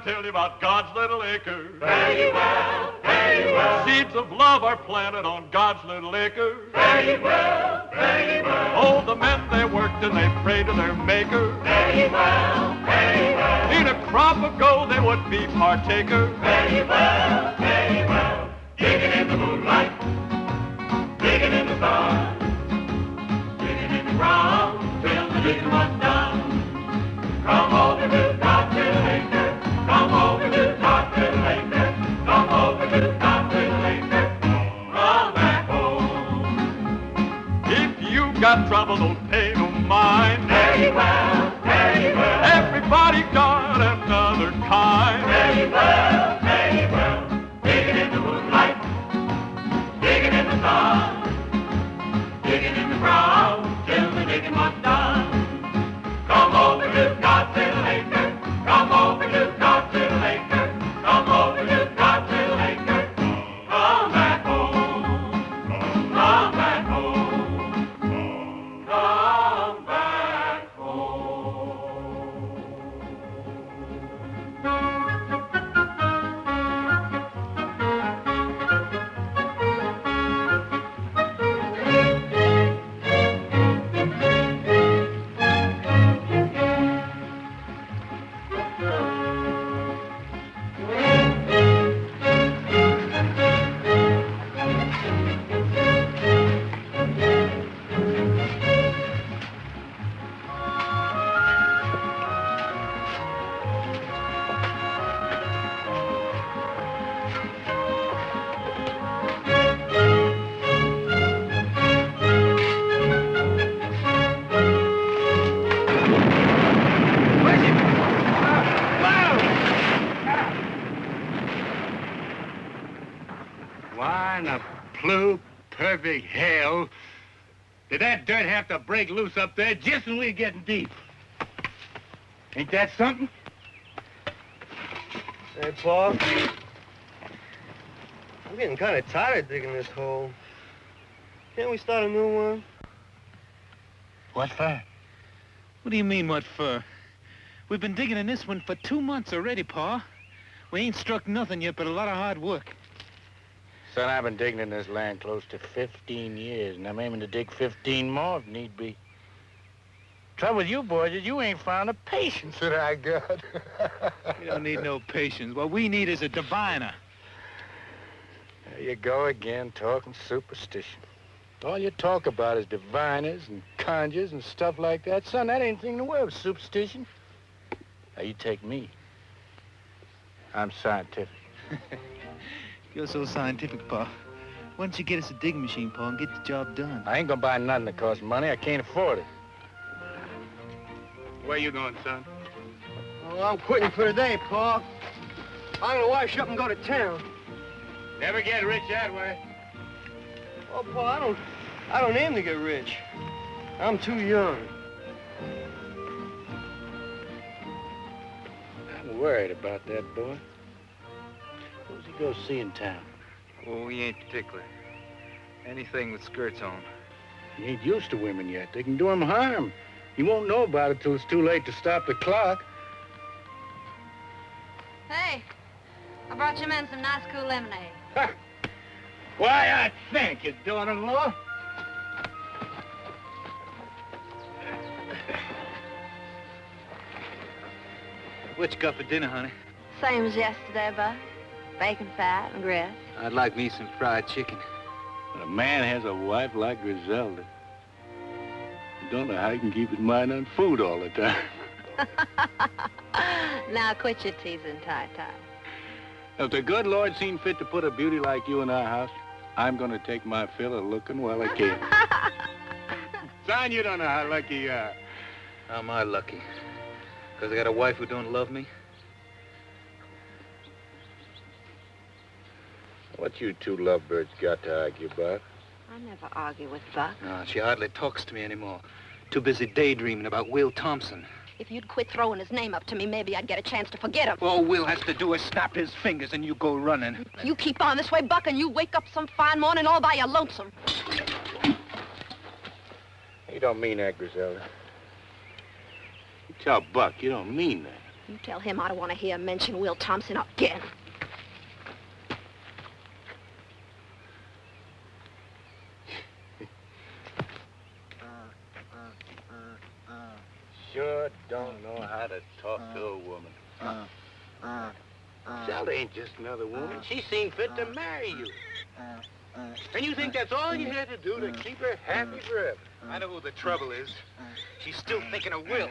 tell you about God's little acre. Fare ye well, fare ye well. Seeds of love are planted on God's little acre. Fare ye well, fare ye well. Oh, the men they worked and they prayed to their maker. Fare ye well, fare ye well. In a crop of gold they would be partaker. Fare ye well, fare ye well. Digging in the moonlight, digging in the stars, digging in the ground till the digging was done. Come over to God's little acre. Come over to God's little acre. Come over to God's little acre. Come back home. If you got trouble, don't pay no mind. Fare ye well, fare ye well. Everybody got another kind. Fare ye well, fare ye well. Digging in the moonlight, digging in the stars, digging in the ground till the digging was done. Come over to God's little acre. Come over to God's little acre. Come over to God's little acre. Come back home. Come back home. Come back home. Why in the blue perfect hell did that dirt have to break loose up there just when we were getting deep? Ain't that something? Hey, Paul. I'm getting kind of tired of digging this hole. Can't we start a new one? What for? What do you mean, what for? We've been digging in this one for 2 months already, Pa. We ain't struck nothing yet, but a lot of hard work. Son, I've been digging in this land close to 15 years, and I'm aiming to dig 15 more if need be. Trouble with you boys is you ain't found the patience that I got. We don't need no patience. What we need is a diviner. There you go again, talking superstition. All you talk about is diviners and conjures and stuff like that. Son, that ain't anything to worry with superstition. Now, you take me. I'm scientific. You're so scientific, Pa. Why don't you get us a digging machine, Pa, and get the job done? I ain't gonna buy nothing that costs money. I can't afford it. Where you going, son? Oh, I'm quitting for today, Pa. I'm gonna wash up and go to town. Never get rich that way. Oh, Pa, I don't aim to get rich. I'm too young. I'm worried about that boy. Who's he go see in town? Oh, he ain't particular. Anything with skirts on. He ain't used to women yet. They can do him harm. He won't know about it till it's too late to stop the clock. Hey, I brought you men some nice cool lemonade. Ha! Why, I thank you, daughter-in-law. What you got for dinner, honey? Same as yesterday, Buck. Bacon fat and grits. I'd like me some fried chicken. When a man has a wife like Griselda, you don't know how he can keep his mind on food all the time. Now quit your teasing, Ty-Ty. If the good Lord seen fit to put a beauty like you in our house, I'm gonna take my fill of looking while I can. Son, you don't know how lucky you are. How am I lucky? Because I got a wife who don't love me? What you two lovebirds got to argue about? I never argue with Buck. No, she hardly talks to me anymore. Too busy daydreaming about Will Thompson. If you'd quit throwing his name up to me, maybe I'd get a chance to forget him. All Will has to do is snap his fingers and you go running. You keep on this way, Buck, and you wake up some fine morning all by your lonesome. You don't mean that, Griselda. You tell Buck you don't mean that. You tell him I don't want to hear him mention Will Thompson again. Sure don't know how to talk to a woman. Zelda ain't just another woman. She seen fit to marry you. And you think that's all you had to do to keep her happy forever? I know who the trouble is. She's still thinking of Will.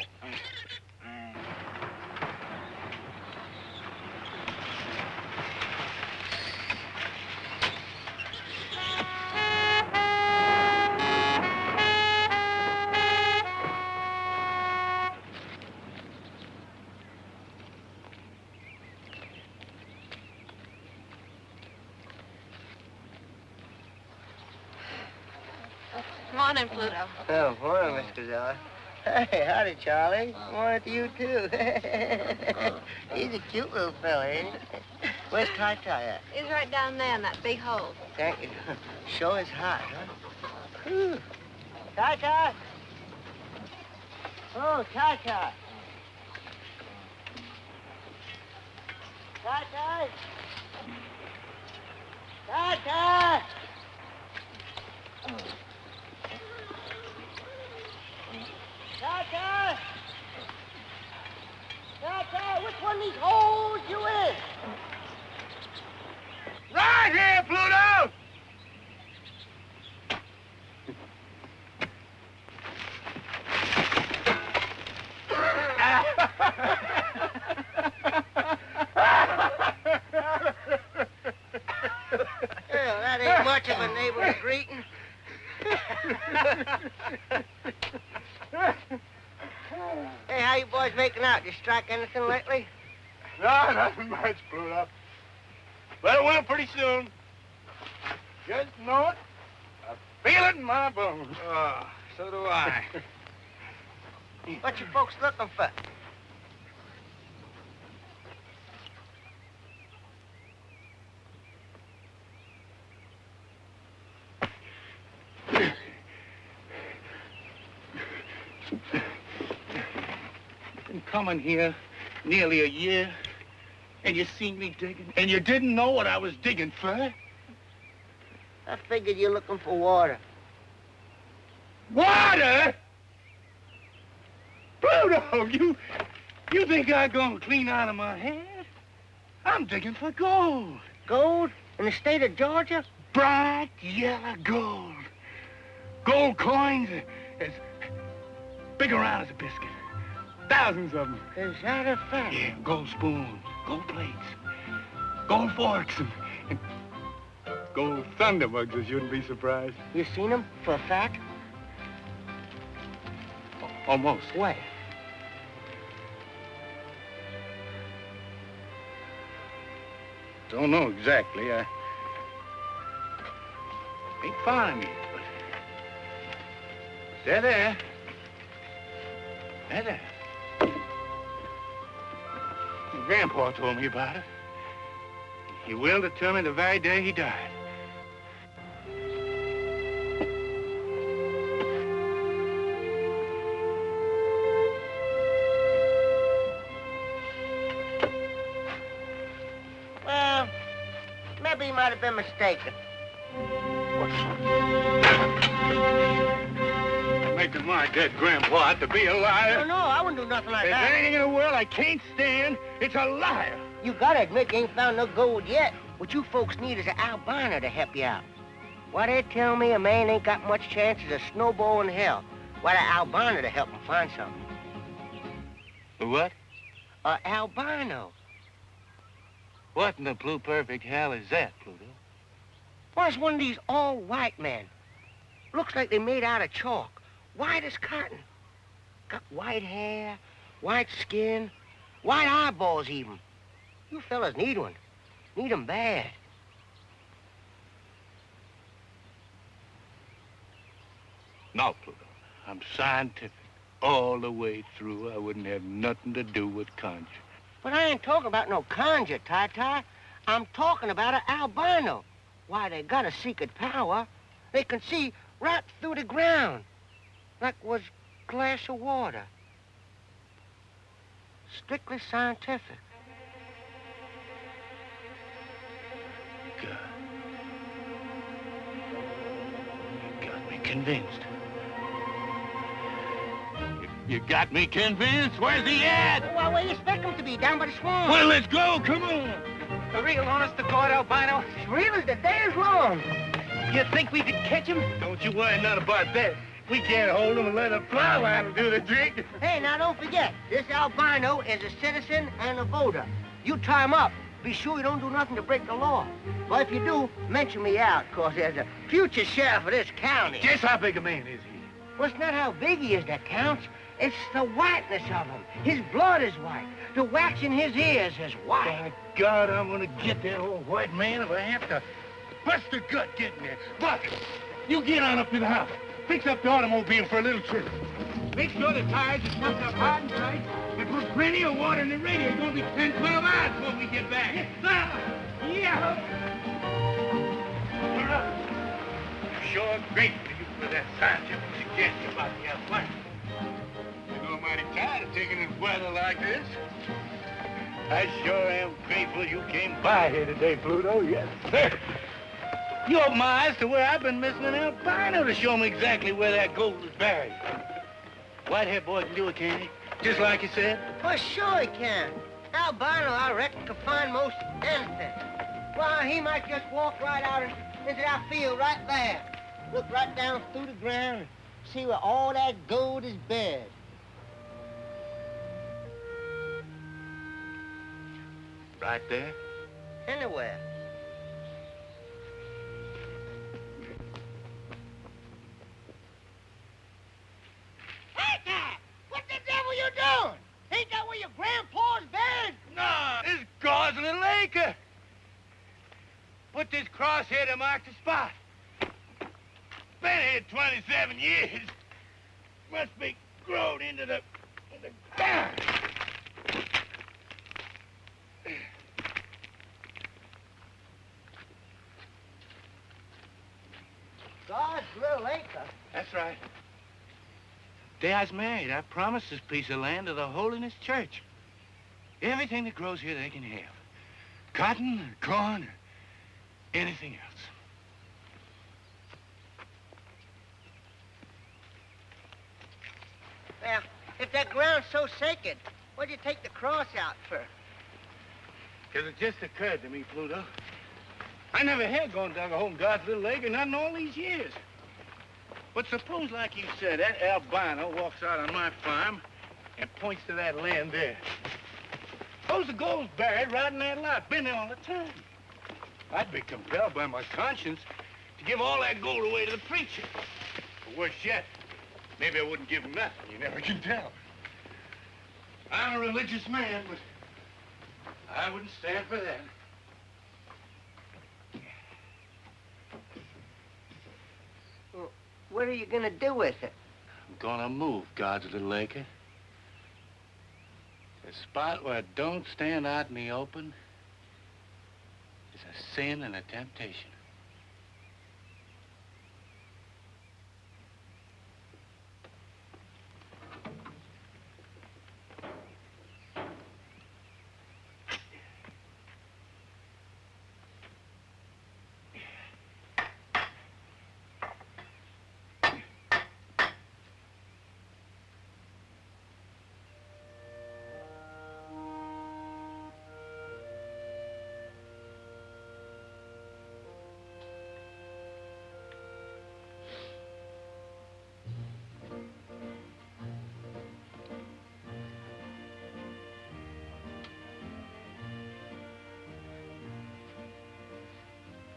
Morning, Pluto. Oh, morning, Mr. Zeller. Hey, howdy, Charlie. Morning to you, too. He's a cute little fella, ain't he? Where's Ty-Ty at? He's right down there in that big hole. Thank you. Sure is hot, huh? Whew. Ty-Ty! Oh, Ty-Ty! Ty-Ty! Ty-Ty! Ty-Ty! Ty-Ty, which one of these holes you in? Right here, Pluto! Well, that ain't much of a neighborly greeting. Hey, how you boys making out? You strike anything lately? No, nothing much, Pluto. But it will pretty soon. Just know it. I feel it in my bones. Oh, so do I. What you folks looking for? Been coming here nearly a year, and you seen me digging, and you didn't know what I was digging for? I figured you're looking for water. Water? Pluto, you think I'm gonna clean out of my head? I'm digging for gold. Gold? In the state of Georgia? Bright yellow gold. Gold coins as big around as a biscuit. Thousands of them. Is that a fact? Yeah, gold spoons, gold plates, gold forks, and gold thunderbugs, I shouldn't be surprised. You seen them for a fact? Almost. Where? Don't know exactly. I ain't found them yet, but they're there. They're there. Grandpa told me about it. He willed it to me the very day he died. Well, maybe he might have been mistaken. Making my dead grandpa out to be a liar. No, I wouldn't do nothing like There's that. anything in the world I can't stand, it's a liar. You gotta admit you ain't found no gold yet. What you folks need is an albino to help you out. Why, they tell me a man ain't got much chance as a snowball in hell. Why, the albino to help him find something. What? Albino. What in the blue perfect hell is that, Pluto? Well, it's one of these all-white men. Looks like they made out of chalk. White as cotton. Got white hair, white skin, white eyeballs even. You fellas need one. Need 'em bad. No, Pluto. I'm scientific all the way through. I wouldn't have nothing to do with conjure. But I ain't talking about no conjure, Ty-Ty. I'm talking about an albino. Why, they got a secret power. They can see right through the ground. Like was glass of water. Strictly scientific. God. You got me convinced. You got me convinced? Where's he at? Well, where do you expect him to be? Down by the swamp. Well, let's go. Come on. The real honest to God, albino. As real as the day is long. You think we could catch him? Don't you worry none about that. We can't hold him and let a plow line do the trick. Hey, now don't forget, this albino is a citizen and a voter. You tie him up, be sure you don't do nothing to break the law. Well, if you do, mention me out, cause there's a future sheriff of this county. Just how big a man is he? Well, it's not how big he is that counts. It's the whiteness of him. His blood is white. The wax in his ears is white. By God, I'm gonna get that old white man if I have to bust a gut getting there. Buck, you get on up to the house. Fix up the automobile for a little trip. Make sure the tires are stuffed up hard and tight, and put plenty of water in the radio. It's gonna be 10, 12 hours before we get back. Yes, sir. Yeah. I'm sure grateful to you for that scientific suggestion about the albino. I'm mighty tired of taking in weather like this. I sure am grateful you came by here today, Pluto. Yes, sir. You opened my eyes to where I've been missing an albino to show me exactly where that gold is buried. White-haired boy can do it, can't he? Just like you said? Well, sure he can. Albino, I reckon, can find most anything. Well, he might just walk right out into that field right there. Look right down through the ground and see where all that gold is buried. Right there? Anywhere. Hey, Dad! What the devil you doing? Ain't that where your grandpa's buried? No, this is God's Little Acre. Put this crosshair to mark the spot. Been here 27 years. Must be grown into the ground. God's Little Acre. That's right. Day I was married, I promised this piece of land to the Holiness Church. Everything that grows here they can have. Cotton, or corn, or anything else. Well, if that ground's so sacred, what'd you take the cross out for? Because it just occurred to me, Pluto. I never had gone down the whole God's Little Acre, not in all these years. But suppose, like you said, that albino walks out on my farm and points to that land there. Suppose the gold's buried right in that lot. Been there all the time. I'd be compelled by my conscience to give all that gold away to the preacher. Or worse yet, maybe I wouldn't give him nothing. You never can tell. I'm a religious man, but I wouldn't stand for that. Well, what are you gonna do with it? I'm gonna move God's Little Acre. A spot where it don't stand out in the open is a sin and a temptation.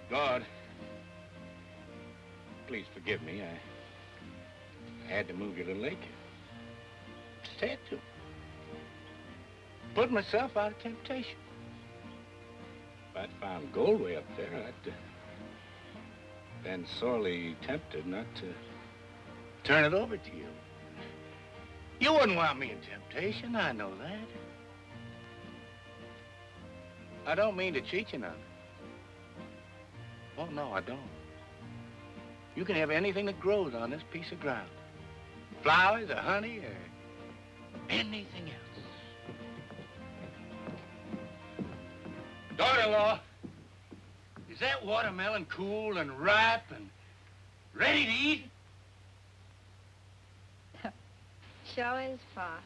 God, please forgive me. I had to move your Little Acre. Just had to. Put myself out of temptation. If I'd found gold way up there, I'd been sorely tempted not to turn it over to you. You wouldn't want me in temptation, I know that. I don't mean to cheat you none. Oh, no, I don't. You can have anything that grows on this piece of ground. Flowers or honey or anything else. Daughter-in-law, is that watermelon cool and ripe and ready to eat? Sure is, Pa.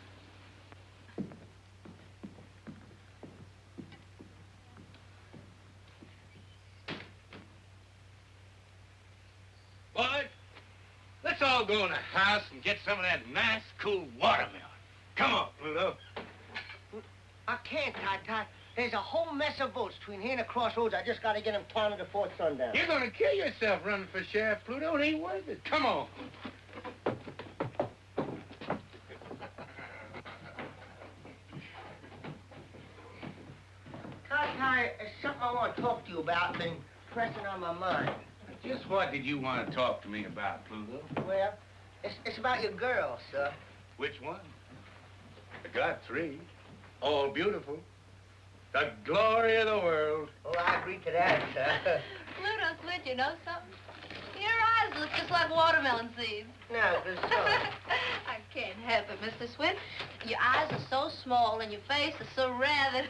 Boys, let's all go in the house and get some of that nice, cool watermelon. Come on, Pluto. I can't, Ty. There's a whole mess of votes between here and the crossroads. I just got to get them counted before sundown. You're gonna kill yourself running for sheriff, Pluto. It ain't worth it. Come on. Ty, there's something I want to talk to you about. Been pressing on my mind. Just what did you want to talk to me about, Pluto? Well, it's about your girl, sir. Which one? I got 3. All beautiful. The glory of the world. Oh, I agree to that, sir. Pluto, Swin, you know something? Your eyes look just like watermelon seeds. No, this so. I can't help it, Mr. Swin. Your eyes are so small and your face is so rare that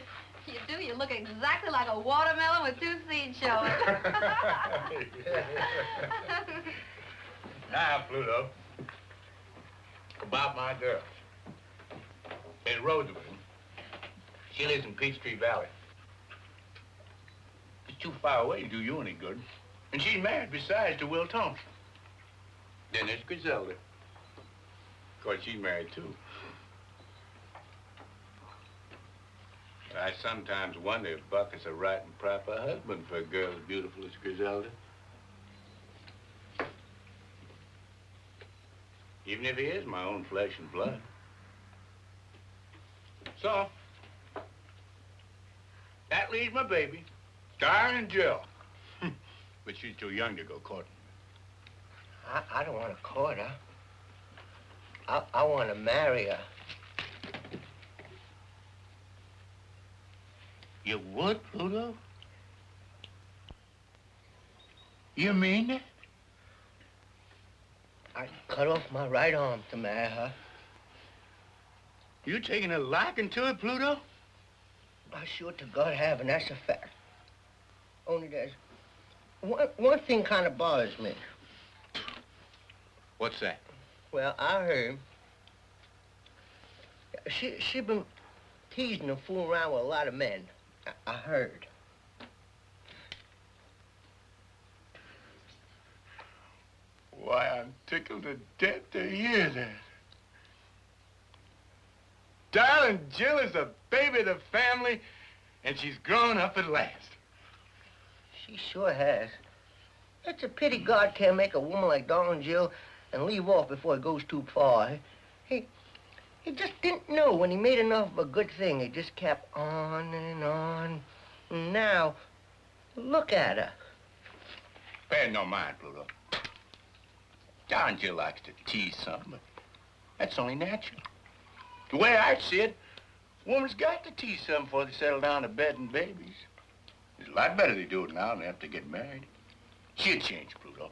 you look exactly like a watermelon with 2 seeds showing. Now, Pluto, about my girl. In Rosewood. She lives in Peachtree Valley. It's too far away to do you any good. And she's married, besides, to Will Thompson. Then there's Griselda. Of course, she's married, too. I sometimes wonder if Buck is a right and proper husband for a girl as beautiful as Griselda. Even if he is my own flesh and blood. So, that leaves my baby, darling Jill. But she's too young to go courting. I don't want to court her. I want to marry her. You would, Pluto? You mean that? I'd cut off my right arm to marry her. You taking a liking to it, Pluto? I sure to God have, and that's a fact. Only there's one thing kind of bothers me. What's that? Well, I heard she been teasing and fooling around with a lot of men. I heard. Why, I'm tickled to death to hear that. Darling Jill is the baby of the family, and she's grown up at last. She sure has. It's a pity God can't make a woman like darling Jill and leave off before it goes too far. He just didn't know when he made enough of a good thing. He just kept on and on. And now, look at her. Pay no mind, Pluto. Darling Jill likes to tease some, but that's only natural. The way I see it, a woman's got to tease some before they settle down to bed and babies. It's a lot better they do it now than they have to get married. She'll change, Pluto,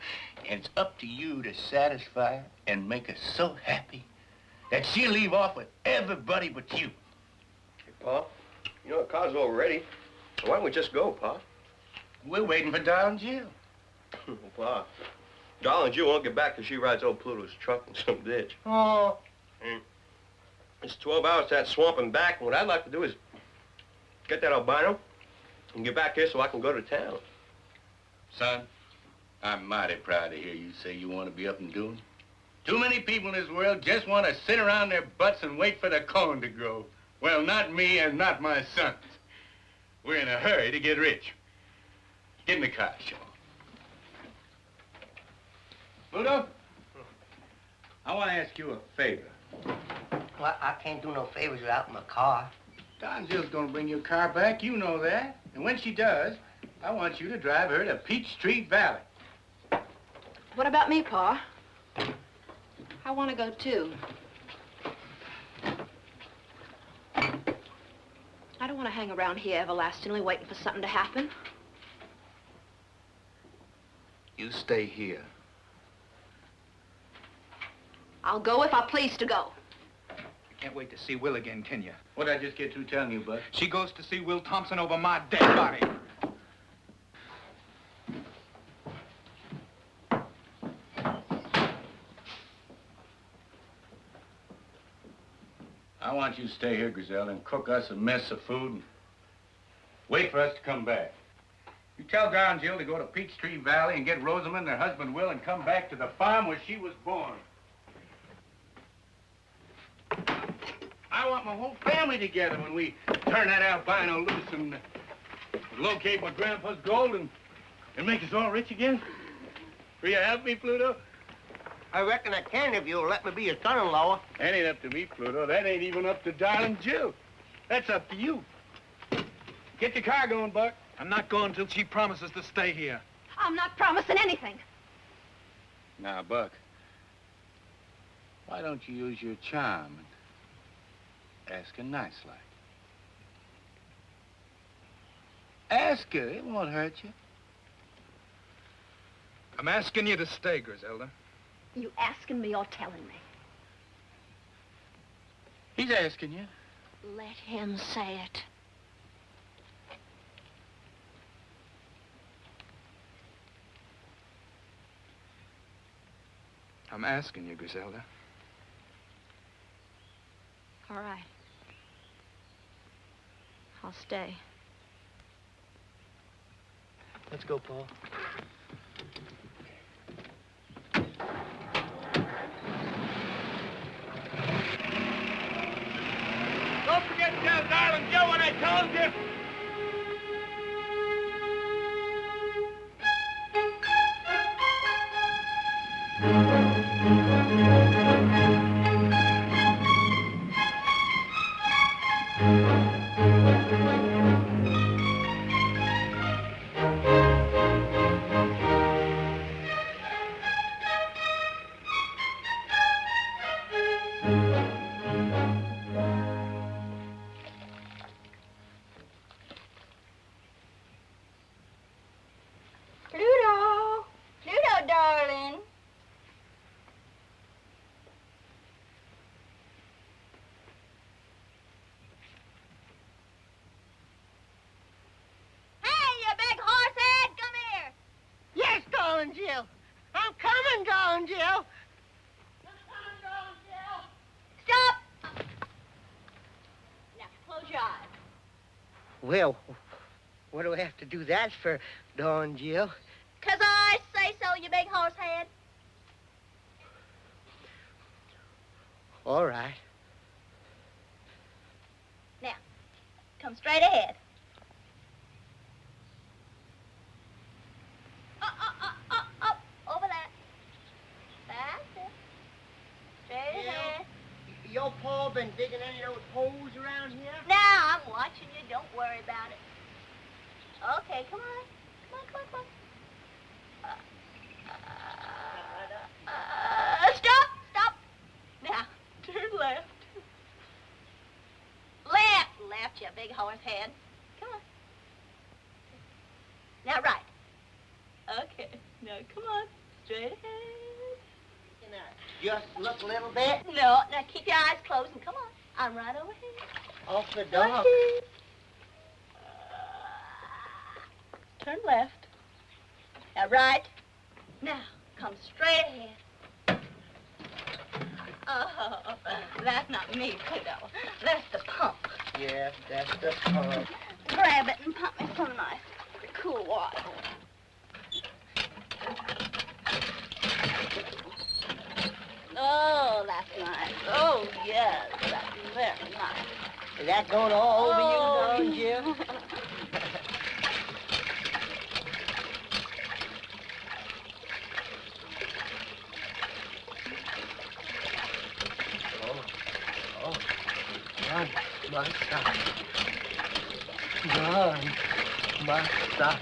and it's up to you to satisfy her and make her so happy that she'll leave off with everybody but you. Hey, Pa, you know the car's all ready. Why don't we just go, Pa? We're waiting for darling Jill. Pa, darling Jill won't get back till she rides old Pluto's truck in some ditch. Oh. It's 12 hours to that swamp and back, and what I'd like to do is get that albino and get back here so I can go to town. Son, I'm mighty proud to hear you say you want to be up and doing. Too many people in this world just want to sit around their butts and wait for the corn to grow. Well, not me and not my sons. We're in a hurry to get rich. Get in the car, Sean. Pluto, I want to ask you a favor. Well, I can't do no favors without my car. Don Jill's gonna bring your car back, you know that. And when she does, I want you to drive her to Peachtree Valley. What about me, Pa? I want to go, too. I don't want to hang around here everlastingly waiting for something to happen. You stay here. I'll go if I please to go. You Can't wait to see Will again, can you? What'd I just get through telling you, Bud? She goes to see Will Thompson over my dead body. I want you to stay here, Griselda, and cook us a mess of food and wait for us to come back. You tell Gar and Jill to go to Peachtree Valley and get Rosamond and her husband Will and come back to the farm where she was born. I want my whole family together when we turn that albino loose and locate my grandpa's gold and make us all rich again. Will you help me, Pluto? I reckon I can if you'll let me be your son-in-law. That ain't up to me, Pluto. That ain't even up to darling Jill. That's up to you. Get your car going, Buck. I'm not going till she promises to stay here. I'm not promising anything. Now, Buck, why don't you use your charm and ask her nice-like? Ask her. It won't hurt you. I'm asking you to stay, Griselda. You asking me or telling me? He's asking you. Let him say it. I'm asking you, Griselda. All right. I'll stay. Let's go, Paul. Don't forget to tell darling Joe what I told you. Jill. I'm coming, darling Jill. I'm coming, darling Jill. Stop! Now, close your eyes. Well, what do I have to do that for, darling Jill? 'Cause I say so, you big horse head. All right. Now, come straight ahead. Over that. That's it. Straight ahead. Your pa been digging any of those holes around here? Now, I'm watching you. Don't worry about it. Okay, come on. Come on. Stop. Now, turn left. Left, you big horse head. Come on. Now, right. Okay. Now, come on. Straight ahead. Just look a little bit. No, now keep your eyes closed and come on. I'm right over here. Off the dock. Turn left. Now, right. Now, come straight ahead. Oh, that's not me, Pluto. That's the pump. Yeah, that's the pump. Grab it and pump me some nice, cool water. Oh, that's nice. Oh, yes, that's very nice. Is that going all over you, darling Jill? My sock. Darn, my sock.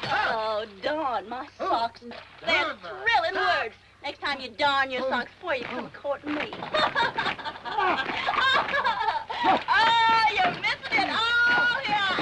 Oh, darn, my socks. They're thrilling words. Next time you darn your socks before you come courting me. Oh, you're missing it. Oh, yeah.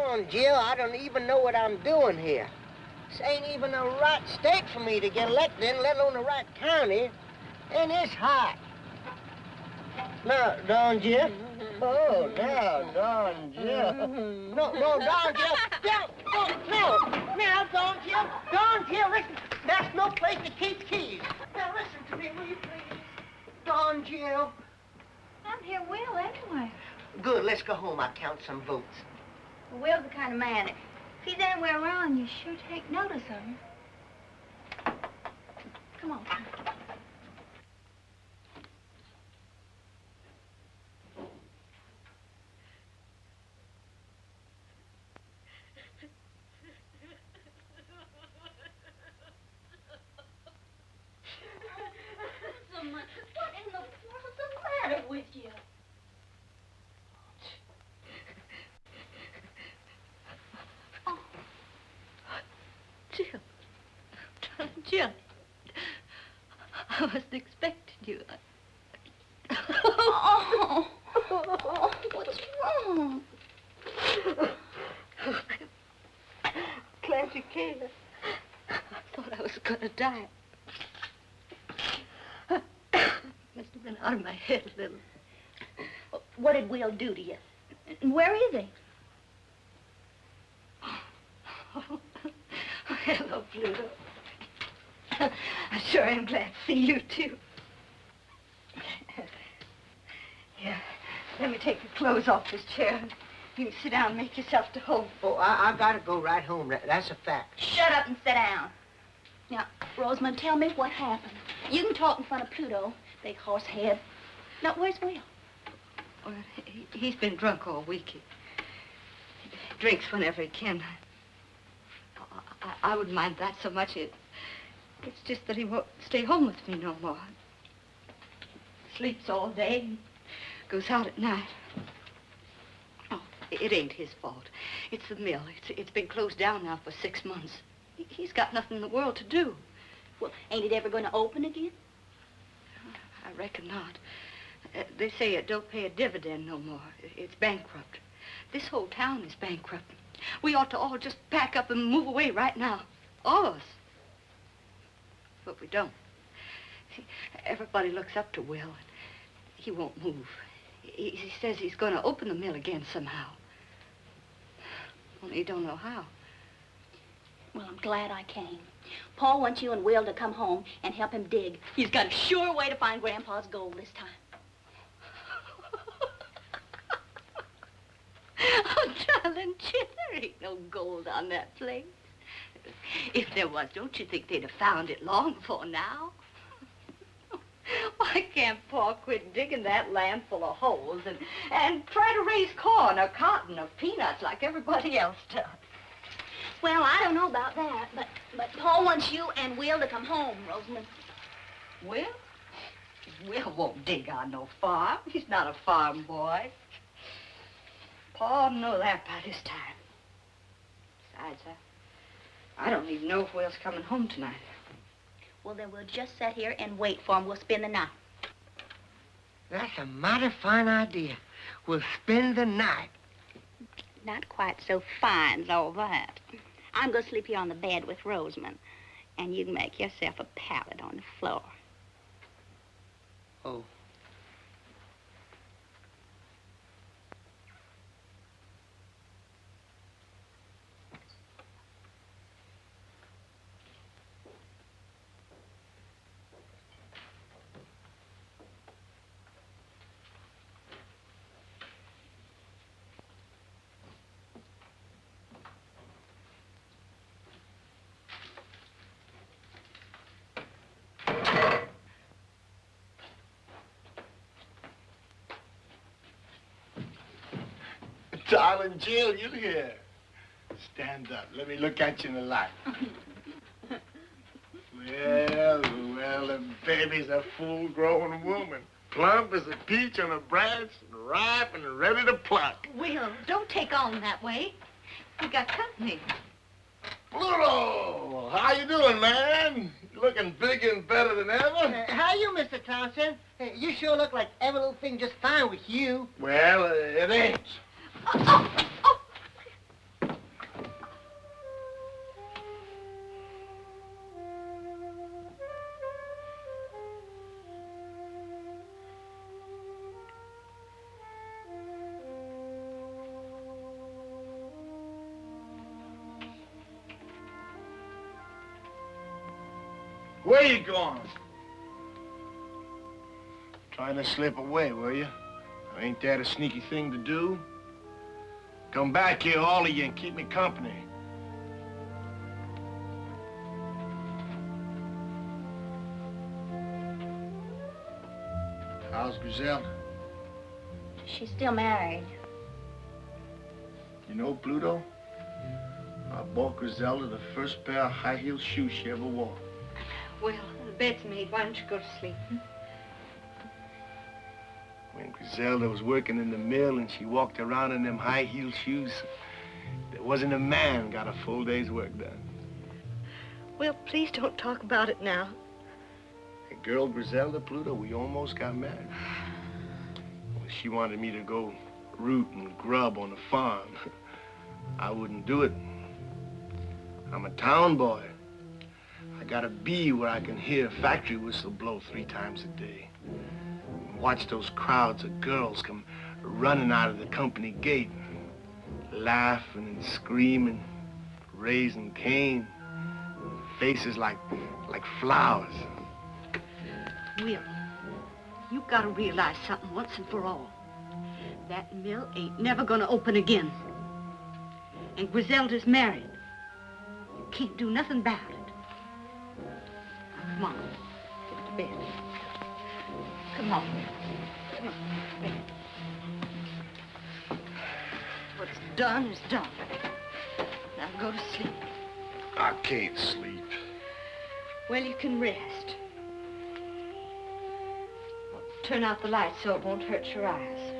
Darn, Jill, I don't even know what I'm doing here. This ain't even the right state for me to get elected in, let alone the right county. And it's hot. No, darn, Jill. Oh, no, darn, Jill. No, darn, Jill. Jill, oh, no. Now, darn, Jill. Darn, Jill, listen. That's no place to keep keys. Now, listen to me, will you please? Darn, Jill. I'm here, Will, anyway. Good, let's go home. I'll count some votes. Well, Will's the kind of man, if he's anywhere around, you sure take notice of him. Come on. What in the world's the matter with you? Oh. Jill. Jill. I wasn't expecting you. Oh. What's wrong? Glad you came. I thought I was going to die. Must have been out of my head a little. What did Will do to you? And where is he? Oh, hello, Pluto. I sure am glad to see you, too. Here, let me take your clothes off this chair. You can sit down and make yourself to home. Oh, I gotta go right home. That's a fact. Shut up and sit down. Now, Rosamond, tell me what happened. You can talk in front of Pluto, big horse head. Now, where's Will? Well, he's been drunk all week. He drinks whenever he can. I wouldn't mind that so much. It's just that he won't stay home with me no more. Sleeps all day and goes out at night. Oh, it ain't his fault. It's the mill. It's been closed down now for 6 months. He's got nothing in the world to do. Well, ain't it ever going to open again? I reckon not. They say it don't pay a dividend no more. It's bankrupt. This whole town is bankrupt. We ought to all just pack up and move away right now. All of us. But we don't. Everybody looks up to Will, and he won't move. He says he's going to open the mill again somehow. Only he don't know how. Well, I'm glad I came. Paul wants you and Will to come home and help him dig. He's got a sure way to find Grandpa's gold this time. Oh, darling Jim, there ain't no gold on that place. If there was, don't you think they'd have found it long before now? Why can't Paul quit digging that land full of holes and try to raise corn or cotton or peanuts like everybody else does? Well, I don't know about that, but Paul wants you and Will to come home, Rosamond. Will? Will won't dig on no farm. He's not a farm boy. Paul know that by this time. Besides, I don't even know if Will's coming home tonight. Well, then we'll just sit here and wait for him. We'll spend the night. That's a mighty fine idea. We'll spend the night. Not quite so fine as all that. I'm going to sleep here on the bed with Rosamond, and you can make yourself a pallet on the floor. Oh. Darling Jill, you here. Stand up. Let me look at you in the light. Well, the baby's a full-grown woman. Plump as a peach on a branch, and ripe and ready to pluck. Will, don't take on that way. We got company. Pluto! How you doing, man? You looking bigger and better than ever? How you, Mr. Townsend? You sure look like every little thing just fine with you. Well, it ain't. Where you going? Trying to slip away, were you? Ain't that a sneaky thing to do? Come back here, all of you, and keep me company. How's Griselda? She's still married. You know, Pluto, I bought Griselda the first pair of high-heel shoes she ever wore. Well, the bed's made. Why don't you go to sleep? When Griselda was working in the mill and she walked around in them high-heel shoes, there wasn't a man got a full day's work done. Well, please don't talk about it now. The girl Griselda, Pluto, we almost got married. Well, she wanted me to go root and grub on the farm. I wouldn't do it. I'm a town boy. I gotta be where I can hear a factory whistle blow 3 times a day. Watch those crowds of girls come running out of the company gate, laughing and screaming, raising Cain, faces like flowers. Will, you gotta realize something once and for all. That mill ain't never gonna open again. And Griselda's married. You can't do nothing about it. Now, come on, get to bed. Come on. Come on, bed. What's done is done. Now go to sleep. I can't sleep. Well, you can rest. Turn out the light so it won't hurt your eyes.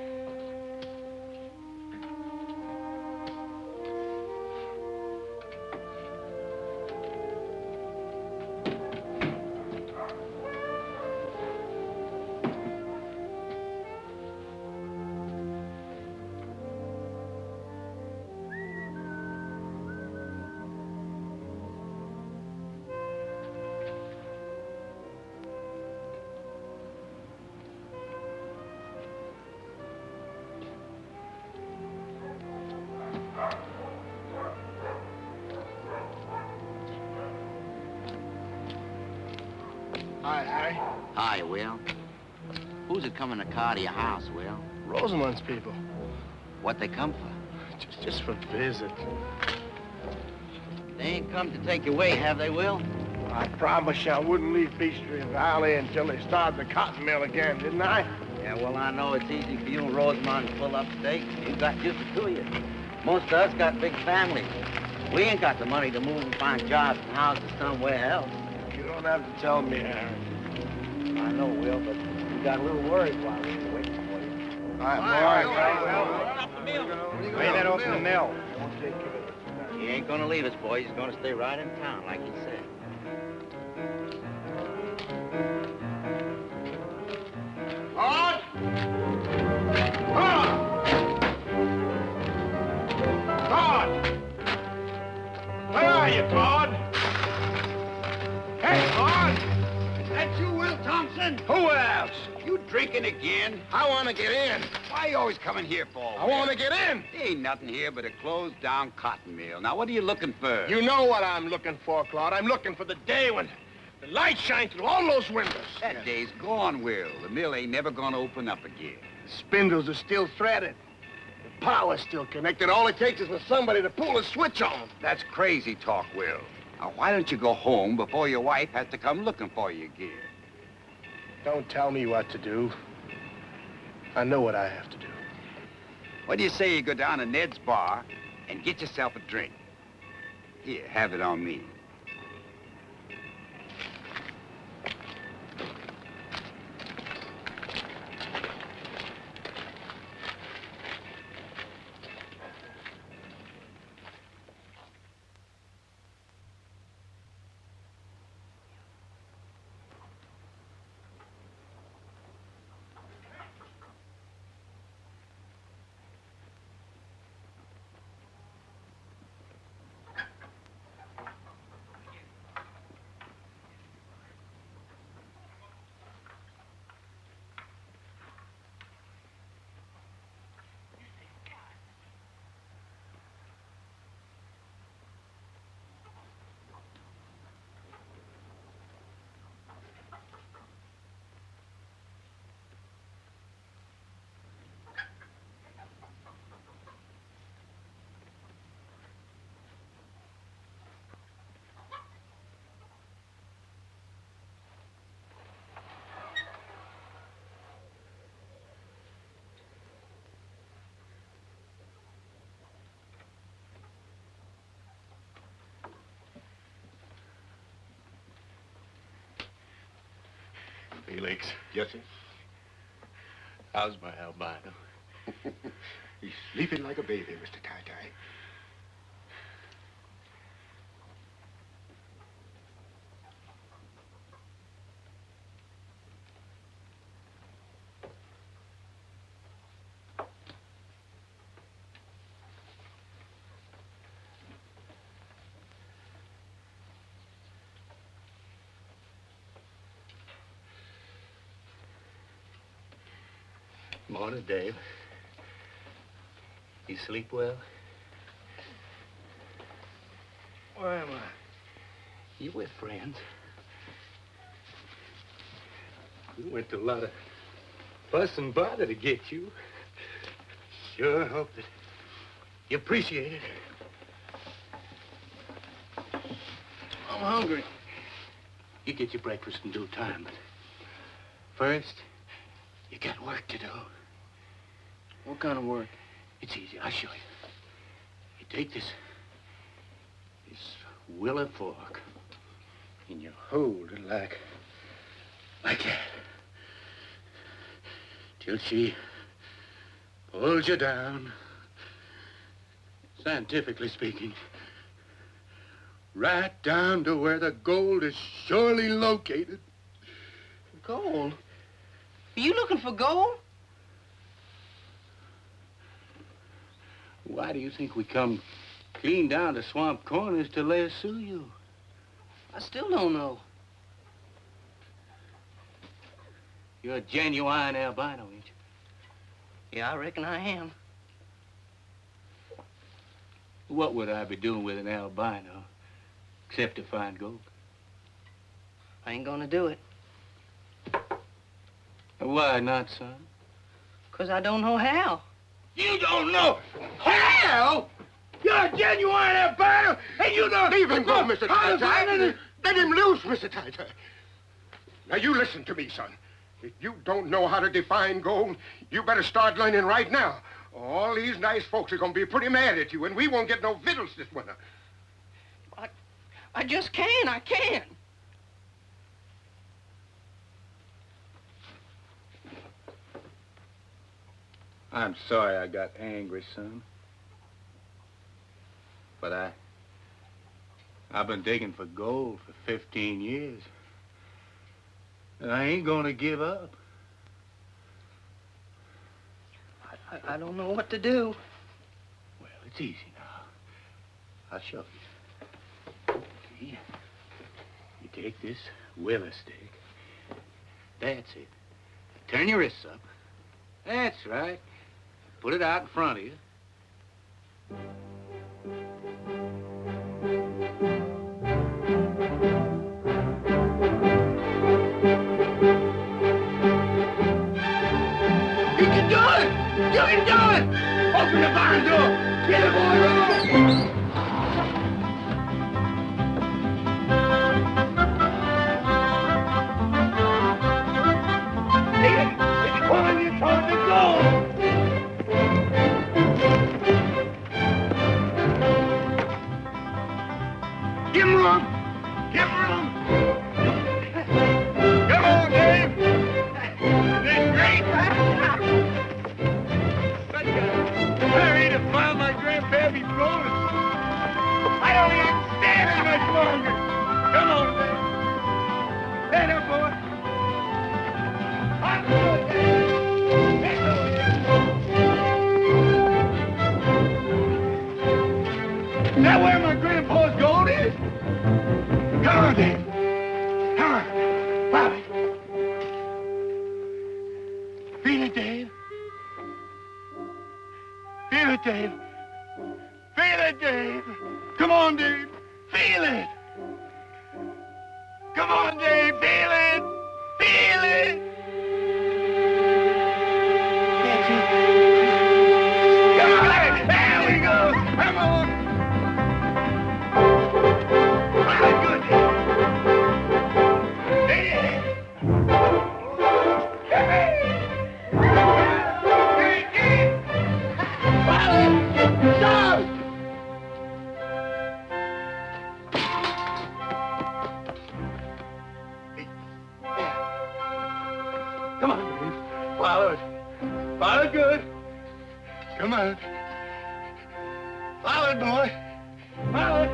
Hi, Harry. Hi, Will. Who's it coming to car to your house, Will? Rosamund's people. What they come for? Just for visit. They ain't come to take you away, have they, Will? I promised you I wouldn't leave Peachtree Valley until they started the cotton mill again, didn't I? Yeah, well, I know it's easy for you and Rosamond to pull up stakes. You got just the two of you. Most of us got big families. We ain't got the money to move and find jobs and houses somewhere else. You don't have to tell me, Harry. I know, Will, but we got a little worried while we were waiting for you. All right, boy. Lay that off the mill. He ain't gonna leave us, boys. He's gonna stay right in town, like he said. Claude! Claude! Claude! Where are you, Claude? Hey, Claude! Is that you, Will Thompson? Who else? You drinking again? I want to get in. Why you always coming here for? I want to get in. There ain't nothing here but a closed-down cotton mill. Now, what are you looking for? You know what I'm looking for, Claude. I'm looking for the day when the light shines through all those windows. That day's gone, Will. The mill ain't never gonna open up again. The spindles are still threaded. The power's still connected. All it takes is for somebody to pull a switch on. That's crazy talk, Will. Now, why don't you go home before your wife has to come looking for you again? Don't tell me what to do. I know what I have to do. What do you say you go down to Ned's bar and get yourself a drink? Here, have it on me. Felix. Yes, sir? How's my albino? He's sleeping like a baby, Mr. Tie-Tie. Morning, Dave. You sleep well? Where am I? You with friends? We went to a lot of fuss and bother to get you. Sure hope that you appreciate it. I'm hungry. You get your breakfast in due time, but first, you got work to do. What kind of work? It's easy. I'll show you. You take this willow fork and you hold it like that. Till she pulls you down. Scientifically speaking, right down to where the gold is surely located. Gold? Are you looking for gold? Why do you think we come clean down to Swamp Corners to lasso you? I still don't know. You're a genuine albino, ain't you? Yeah, I reckon I am. What would I be doing with an albino except to find gold? I ain't gonna do it. Why not, son? 'Cause I don't know how. You don't know how? You're a genuine albino, and you don't... Leave him go, Mr. Tie-Tie. Let him loose, Mr. Tie-Tie. Now, you listen to me, son. If you don't know how to define gold, you better start learning right now. All these nice folks are going to be pretty mad at you, and we won't get no victuals this winter. I just can't. I can't. I'm sorry I got angry, son. But I've been digging for gold for 15 years. And I ain't gonna give up. I don't know what to do. Well, it's easy now. I'll show you. See? You take this willow stick. That's it. Turn your wrists up. That's right. Put it out in front of you. You can do it! You can do it! Open the barn door! Get the boy roll! It's pulling you toward the goal! Give him room! Give him room! Come on, Dave! This great! Hurry to find my grandpappy's bonus. I don't even stand it much longer. Come on, Dave. Stand up, boy. I'm good, Dave. Let's go, Dave. Is that where my grandpa's gold is? Come on, Dave. Come on. Bobby. Feel it, Dave. Feel it, Dave. Feel it, Dave. Come on, Dave. Feel it. Come on, Dave. Feel it. Feel it. That's it. Come on. There we go. Come on. Very good, Dave. Hey. Hey. Stop! Come on, Louise. Follow it. Follow it good. Come on. Follow it, boy. Follow it.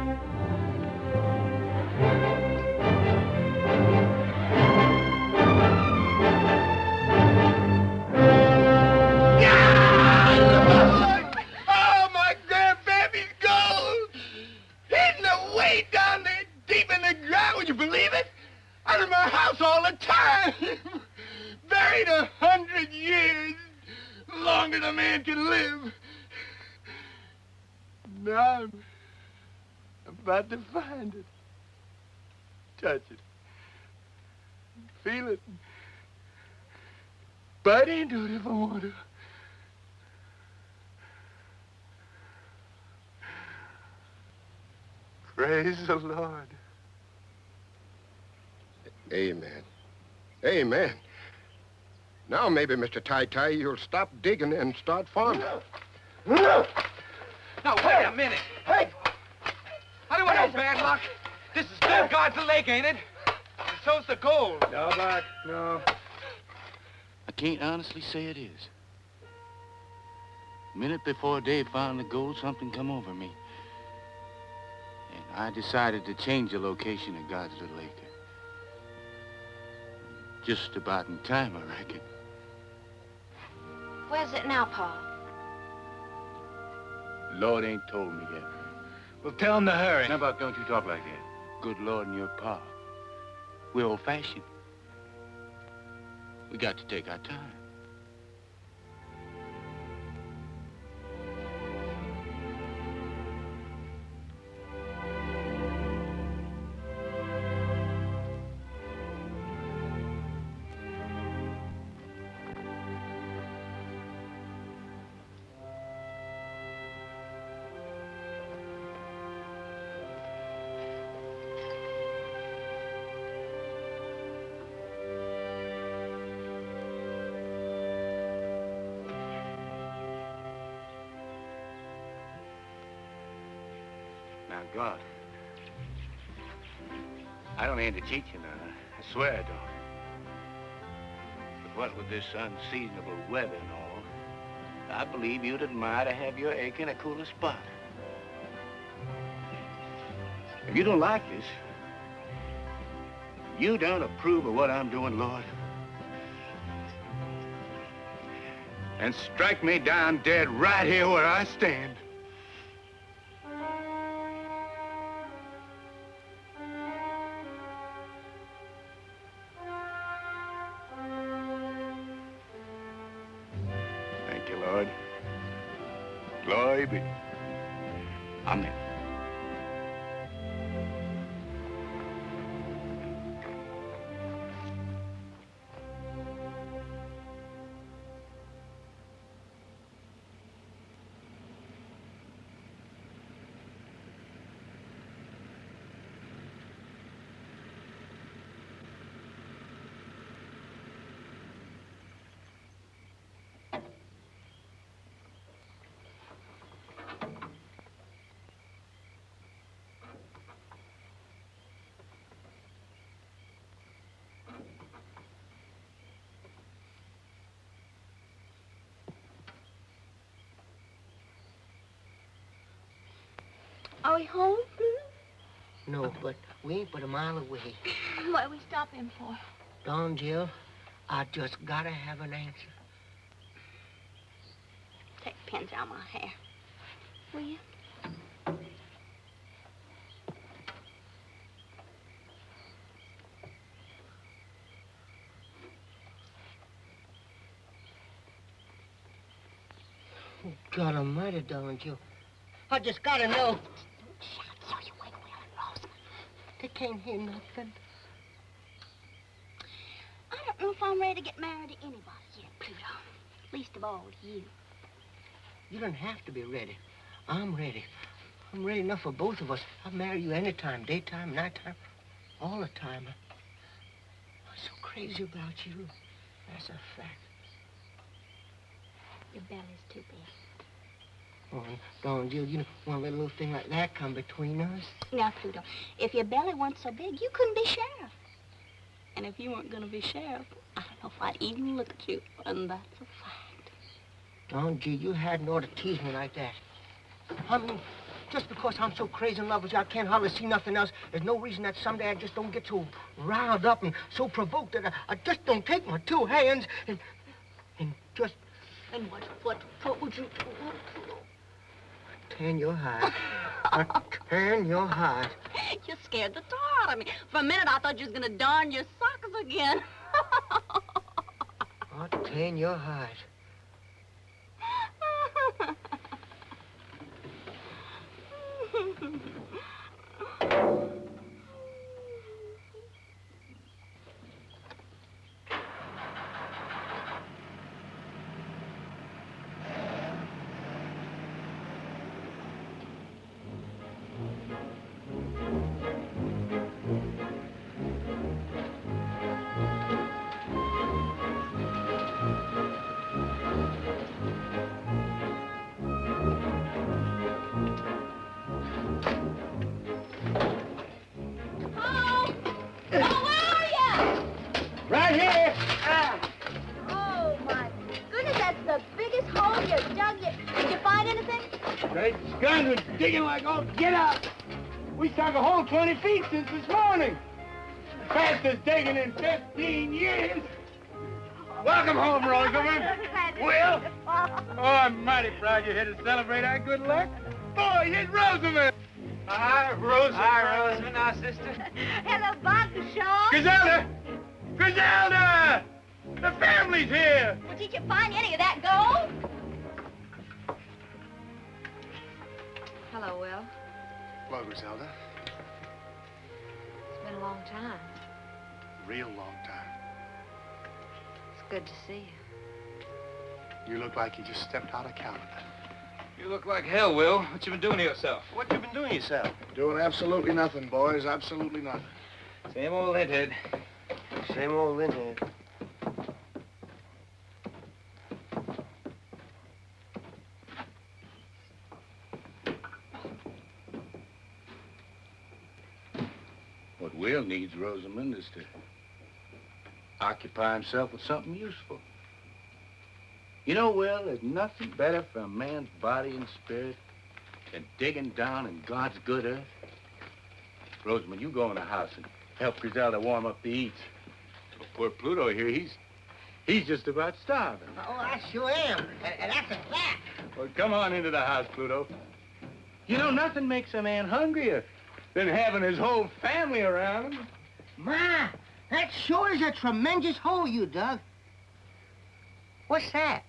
Oh, my grandbaby's gold! Hidden away down there deep in the ground, would you believe it? Out of my house all the time. Buried 100 years. Longer than a man can live. Now I'm about to find it. Touch it. Feel it. Bite into it if I want to. Praise the Lord. Amen. Amen. Now maybe, Mr. Ty-Ty, you'll stop digging and start farming. Now, wait a minute. Hey! I don't want no bad luck. This is still God's lake, ain't it? And so's the gold. No, Buck, no. I can't honestly say it is. A minute before Dave found the gold, something come over me. And I decided to change the location of God's Little Acre. Just about in time, I reckon. Where's it now, Pa? Lord ain't told me yet. Well, tell him to hurry. Now, Buck, don't you talk like that. Good Lord and your Pa. We're old-fashioned. We got to take our time. Now, God, I don't aim to cheat you now. I swear I don't. But what with this unseasonable weather and all, I believe you'd admire to have your acre in a cooler spot. If you don't like this, you don't approve of what I'm doing, Lord, and strike me down dead right here where I stand. Thank you, Lord. Glory be. Amen. Are we home? No, but we ain't but a mile away. What are we stopping for? Don, Jill, I just gotta have an answer. Take the pins out of my hair. Will you? Oh, God almighty, Don, Jill. I just gotta know. Shout so you wake Will and Rosa. They can't hear nothing. I don't know if I'm ready to get married to anybody yet, Pluto. Least of all to you. You don't have to be ready. I'm ready. I'm ready enough for both of us. I'll marry you anytime, daytime, nighttime, all the time. I'm so crazy about you. That's a fact. Your belly's too big. Oh, Don, Jill, you don't want to let a little thing like that come between us? Now, Pluto, if your belly weren't so big, you couldn't be sheriff. And if you weren't going to be sheriff, I don't know if I'd even look at you. And that's a fact. Don G, you hadn't ought to tease me like that. I mean, just because I'm so crazy in love with you, I can't hardly see nothing else. There's no reason that someday I just don't get so riled up and so provoked that I just don't take my two hands and just... And what would you do? Tan your hide. Tan your hide. You scared the tar out of me. For a minute, I thought you was going to darn your socks again. I'll tan your hide. Right here! Oh, my goodness, that's the biggest hole you dug yet. Did you find anything? Great guns was digging like all get out. We dug a hole 20 feet since this morning. The fastest digging in 15 years. Welcome home, Rosamond. Will? Oh, I'm mighty proud you're here to celebrate our good luck. Boy, here's Rosamond. Hi, Rosamond. Hi, Rosamond, our sister. Hello, Bob, Shaw. Griselda! Griselda! The family's here! Well, did you find any of that gold? Hello, Will. Hello, Griselda. It's been a long time. Real long time. It's good to see you. You look like you just stepped out of Canada. You look like hell, Will. What you been doing to yourself? What you been doing yourself? Doing absolutely nothing, boys. Absolutely nothing. Same old linthead. Same old linthead. What Will needs, Rosamond, is to occupy himself with something useful. You know, Will, there's nothing better for a man's body and spirit than digging down in God's good earth. Rosamond, you go in the house and help Griselda warm up the eats. Poor Pluto here, he's just about starving. Oh, I sure am. And that's a fact. Well, come on into the house, Pluto. You know, nothing makes a man hungrier than having his whole family around him. Ma, that sure is a tremendous hole you dug. What's that?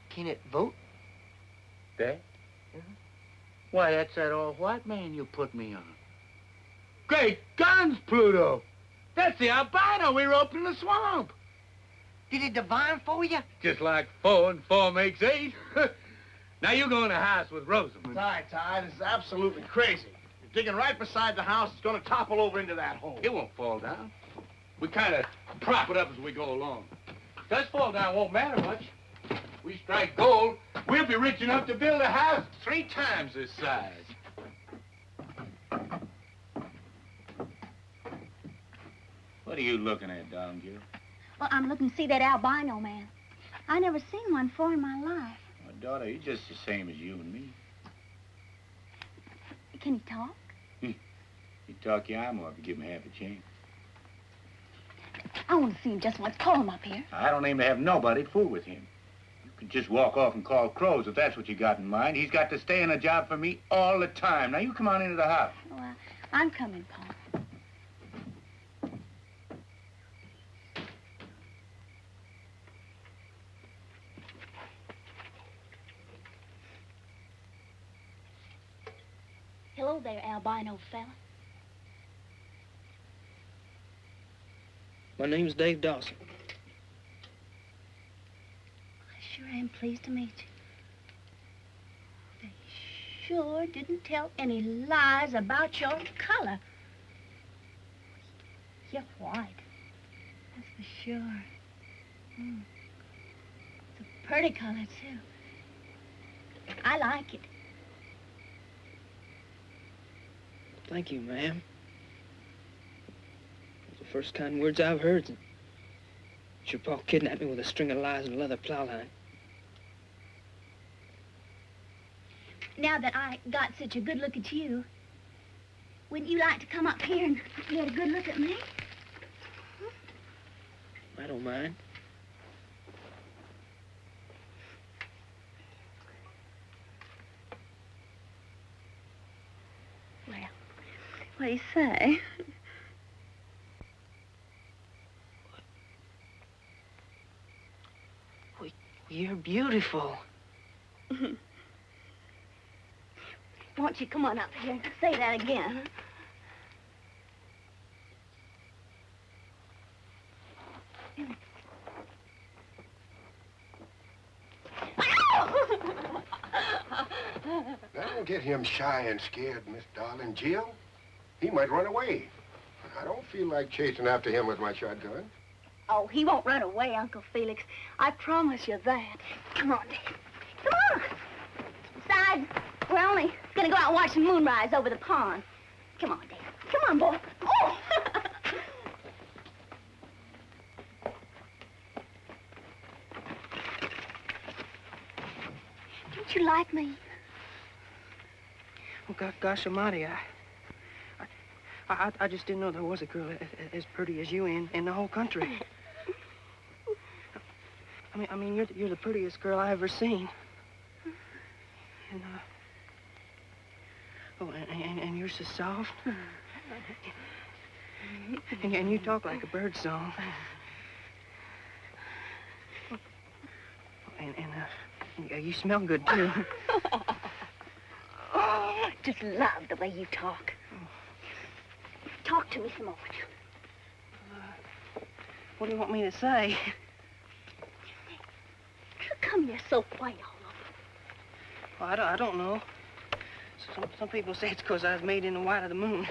Can it vote? That? Why, that's that old white man you put me on. Great guns, Pluto! That's the albino we roped in the swamp. Did it divine for you? Just like 4 and 4 makes 8. Now you go in the house with Rosamond. Ty, this is absolutely crazy. You're digging right beside the house. It's going to topple over into that hole. It won't fall down. We kind of prop it up as we go along. If it does fall down, it won't matter much. We strike gold, we'll be rich enough to build a house 3 times this size. What are you looking at, Don Gill? Well, I'm looking to see that albino man. I never seen one before in my life. My daughter, he's just the same as you and me. Can he talk? He'd talk your eye more if you give him half a chance. I want to see him just once. Call him up here. I don't aim to have nobody fool with him. You can just walk off and call crows if that's what you got in mind. He's got to stay in a job for me all the time. Now, you come on into the house. Well, I'm coming, Paul. Hello there, albino fella. My name's Dave Dawson. I sure am pleased to meet you. They sure didn't tell any lies about your color. You're white. That's for sure. It's a pretty color, too. I like it. Thank you, ma'am. First kind words I've heard since your pa kidnapped me with a string of lies and a leather plow line. Now that I got such a good look at you, wouldn't you like to come up here and get a good look at me? I don't mind. Well, what do you say? You're beautiful. Won't you come on up here and say that again? Don't get him shy and scared, Miss Darling. Jill, he might run away. I don't feel like chasing after him with my shotgun. Oh, he won't run away, Uncle Felix. I promise you that. Come on, Dad. Come on. Besides, we're only gonna go out and watch the moonrise over the pond. Come on, Dad. Come on, boy. Oh! Don't you like me? Oh, gosh almighty, I just didn't know there was a girl as pretty as you in the whole country. I mean, you're the prettiest girl I ever seen. And, and you're so soft. And you talk like a bird song. And you smell good, too. Oh, I just love the way you talk. Talk to me some more. What do you want me to say? How come you're so white all over? Well, I don't know. Some people say it's because I was made in the white of the moon.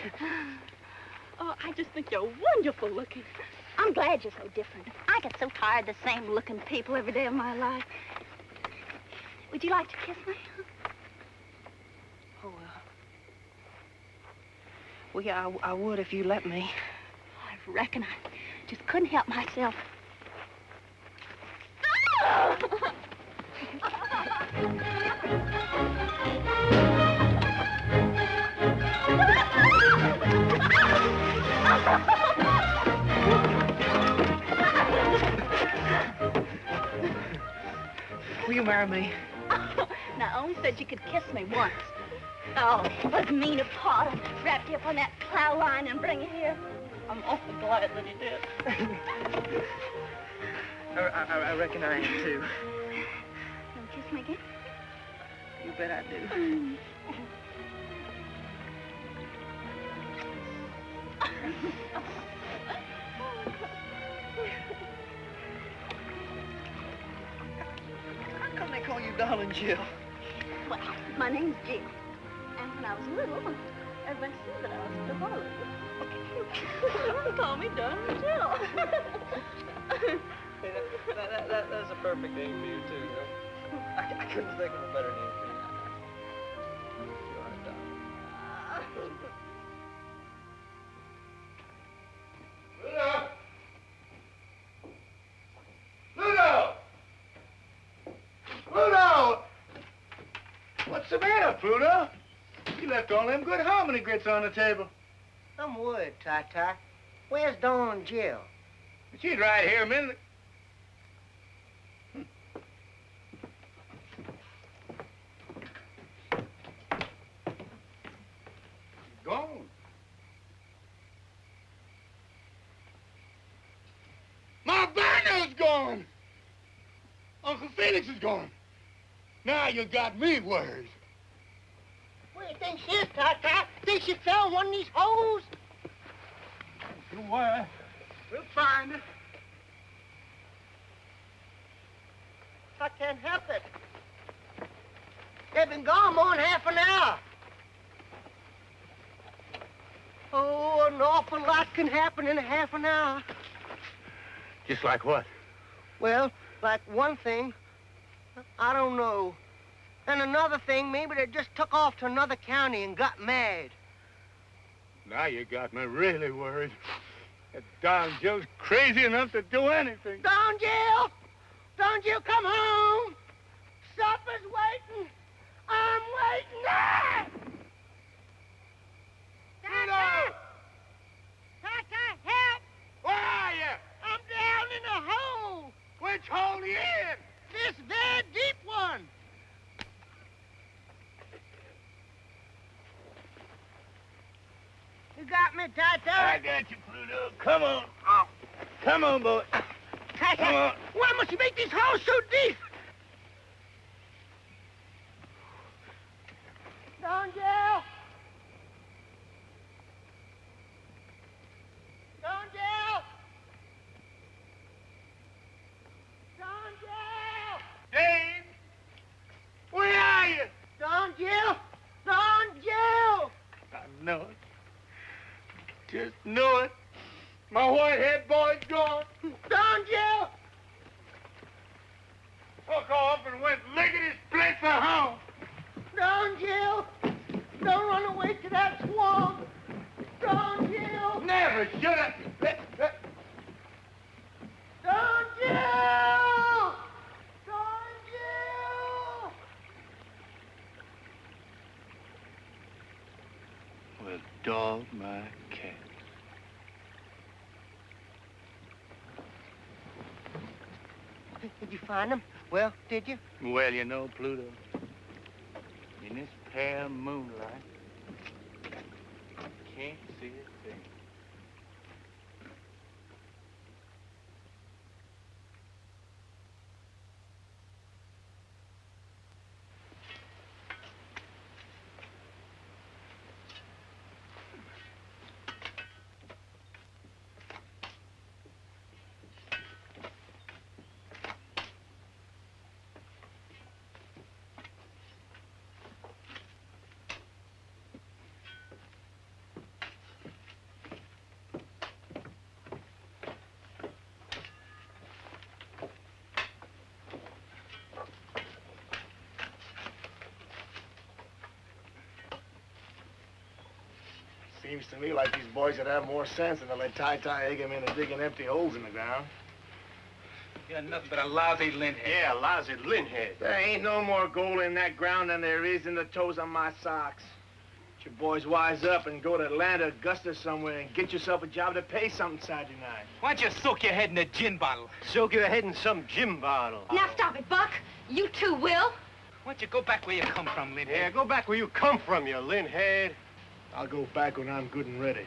Oh, I just think you're wonderful looking. I'm glad you're so different. I get so tired of the same looking people every day of my life. Would you like to kiss me? Oh, well, yeah, I would if you let me. I reckon I just couldn't help myself. Will you marry me? Now, I only said you could kiss me once. Oh, it was mean of Pa to wrap you up on that plow line and bring you here. I'm awful glad that he did. I reckon I am, too. Will you kiss me again? You bet I do. How come they call you Darling Jill? Well, my name's Jill. And when I was little, everybody said that I was the Harley. They call me Darling Jill. That's a perfect name for you, too, you know? I couldn't think of a better name for you. You are, darling. Pluto! Pluto! What's the matter, Pluto? You left all them good hominy grits on the table. Some wood, Ty-Ty. Where's Dawn Jill? She's right here a minute. Gone. My banner's gone. Uncle Felix is gone. Now you got me worried. What do you think she is, Ty-Ty? Think she fell in one of these holes? Don't worry. We'll find her. I can't help it. They've been gone more than half an hour. Oh, an awful lot can happen in a half an hour. Just like what? Well, like one thing, I don't know. And another thing, maybe they just took off to another county and got mad. Now you got me really worried. That darn Joe's crazy enough to do anything. Don Jill! Don Jill, come home! Supper's waiting! I'm waiting! Ah! Tata! Tata, help! Where are you? I'm down in a hole! Which hole you in? This very deep one! You got me, Tata? I got you, Pluto. Come on. Oh. Come on, boy. Tata, Come on. why must you make these holes so deep? Don Jill! Don Jill! Don Jill! Dave! Where are you? Don Jill! Don Jill! I know it. Just know it. My white-head boy's gone. Don Jill! Took off and went lickety-split for home. Don Jill! Don't run away to that swamp! Don Jill! Never should have. Don Jill! Don Jill! Well, dog my cat. Did you find him? Well, did you? Well, you know, Pluto, in this pale moonlight, can't see a thing. Seems to me like these boys would have more sense than to let Ty egg him into digging empty holes in the ground. You're nothing but a lousy lint head. Yeah, lousy lint head. There ain't no more gold in that ground than there is in the toes on my socks. Get your boys wise up and go to Atlanta, Augusta somewhere and get yourself a job to pay something Saturday night. Why don't you soak your head in a gin bottle? Soak your head in some gin bottle. Now stop it, Buck. You too, Will. Why don't you go back where you come from, lint head? Yeah, go back where you come from, you lint head. I'll go back when I'm good and ready.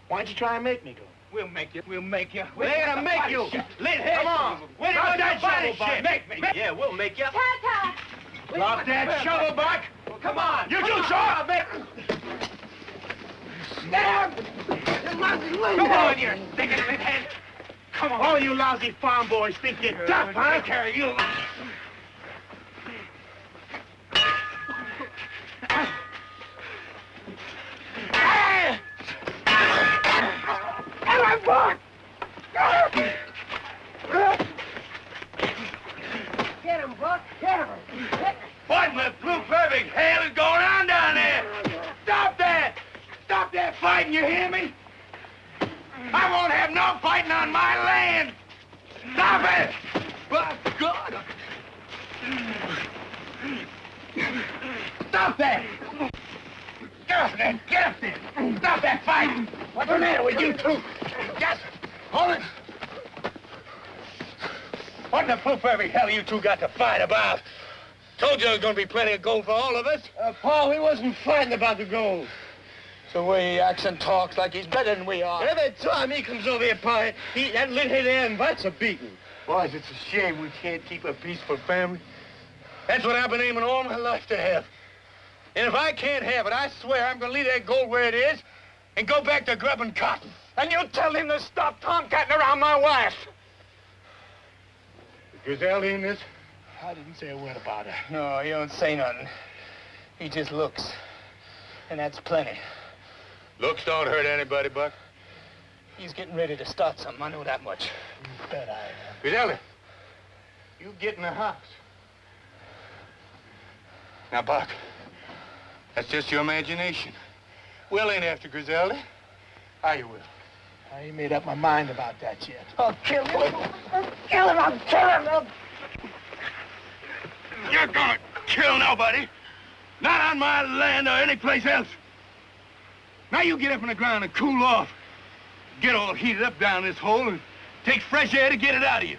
Why don't you try and make me go? We'll make you. We'll make you. They're gonna make you. Lint head. Come on. Where Drop did that that shovel, shit? Make me. Yeah, we'll make you. Tata! Drop that shovel back. Well, come on. You too, sir. Come on, you stinking lint head. Come on. All you lousy farm boys think you're tough, huh? Take care of you. Get him, Buck! Get him! What in the blue perfect hell is going on down there? Stop that! Stop that fighting, you hear me? I won't have no fighting on my land! Stop it! By God! Stop that! Get up there! Get up there! Stop that fighting! What's the matter with you two? Just hold it! What in the blue perfect hell you two got to fight about? Told you there was going to be plenty of gold for all of us. Paul, he wasn't fighting about the gold. It's the way he acts and talks like he's better than we are. Every time he comes over here, Pa, that lint-head there invites a beating. Boys, it's a shame we can't keep a peaceful family. That's what I've been aiming all my life to have. And if I can't have it, I swear I'm going to leave that gold where it is and go back to grubbing cotton. And you tell him to stop tomcatting around my wife. Griselda in this? I didn't say a word about her. No, he don't say nothing. He just looks. And that's plenty. Looks don't hurt anybody, Buck. He's getting ready to start something. I know that much. You bet I am. Griselda, you get in the house. Now, Buck, that's just your imagination. Will ain't after Griselda. Are you, Will? I ain't made up my mind about that yet. I'll kill him. I'll kill him. I'll kill him. You're gonna kill nobody. Not on my land or any place else. Now you get up on the ground and cool off. Get all heated up down this hole and take fresh air to get it out of you.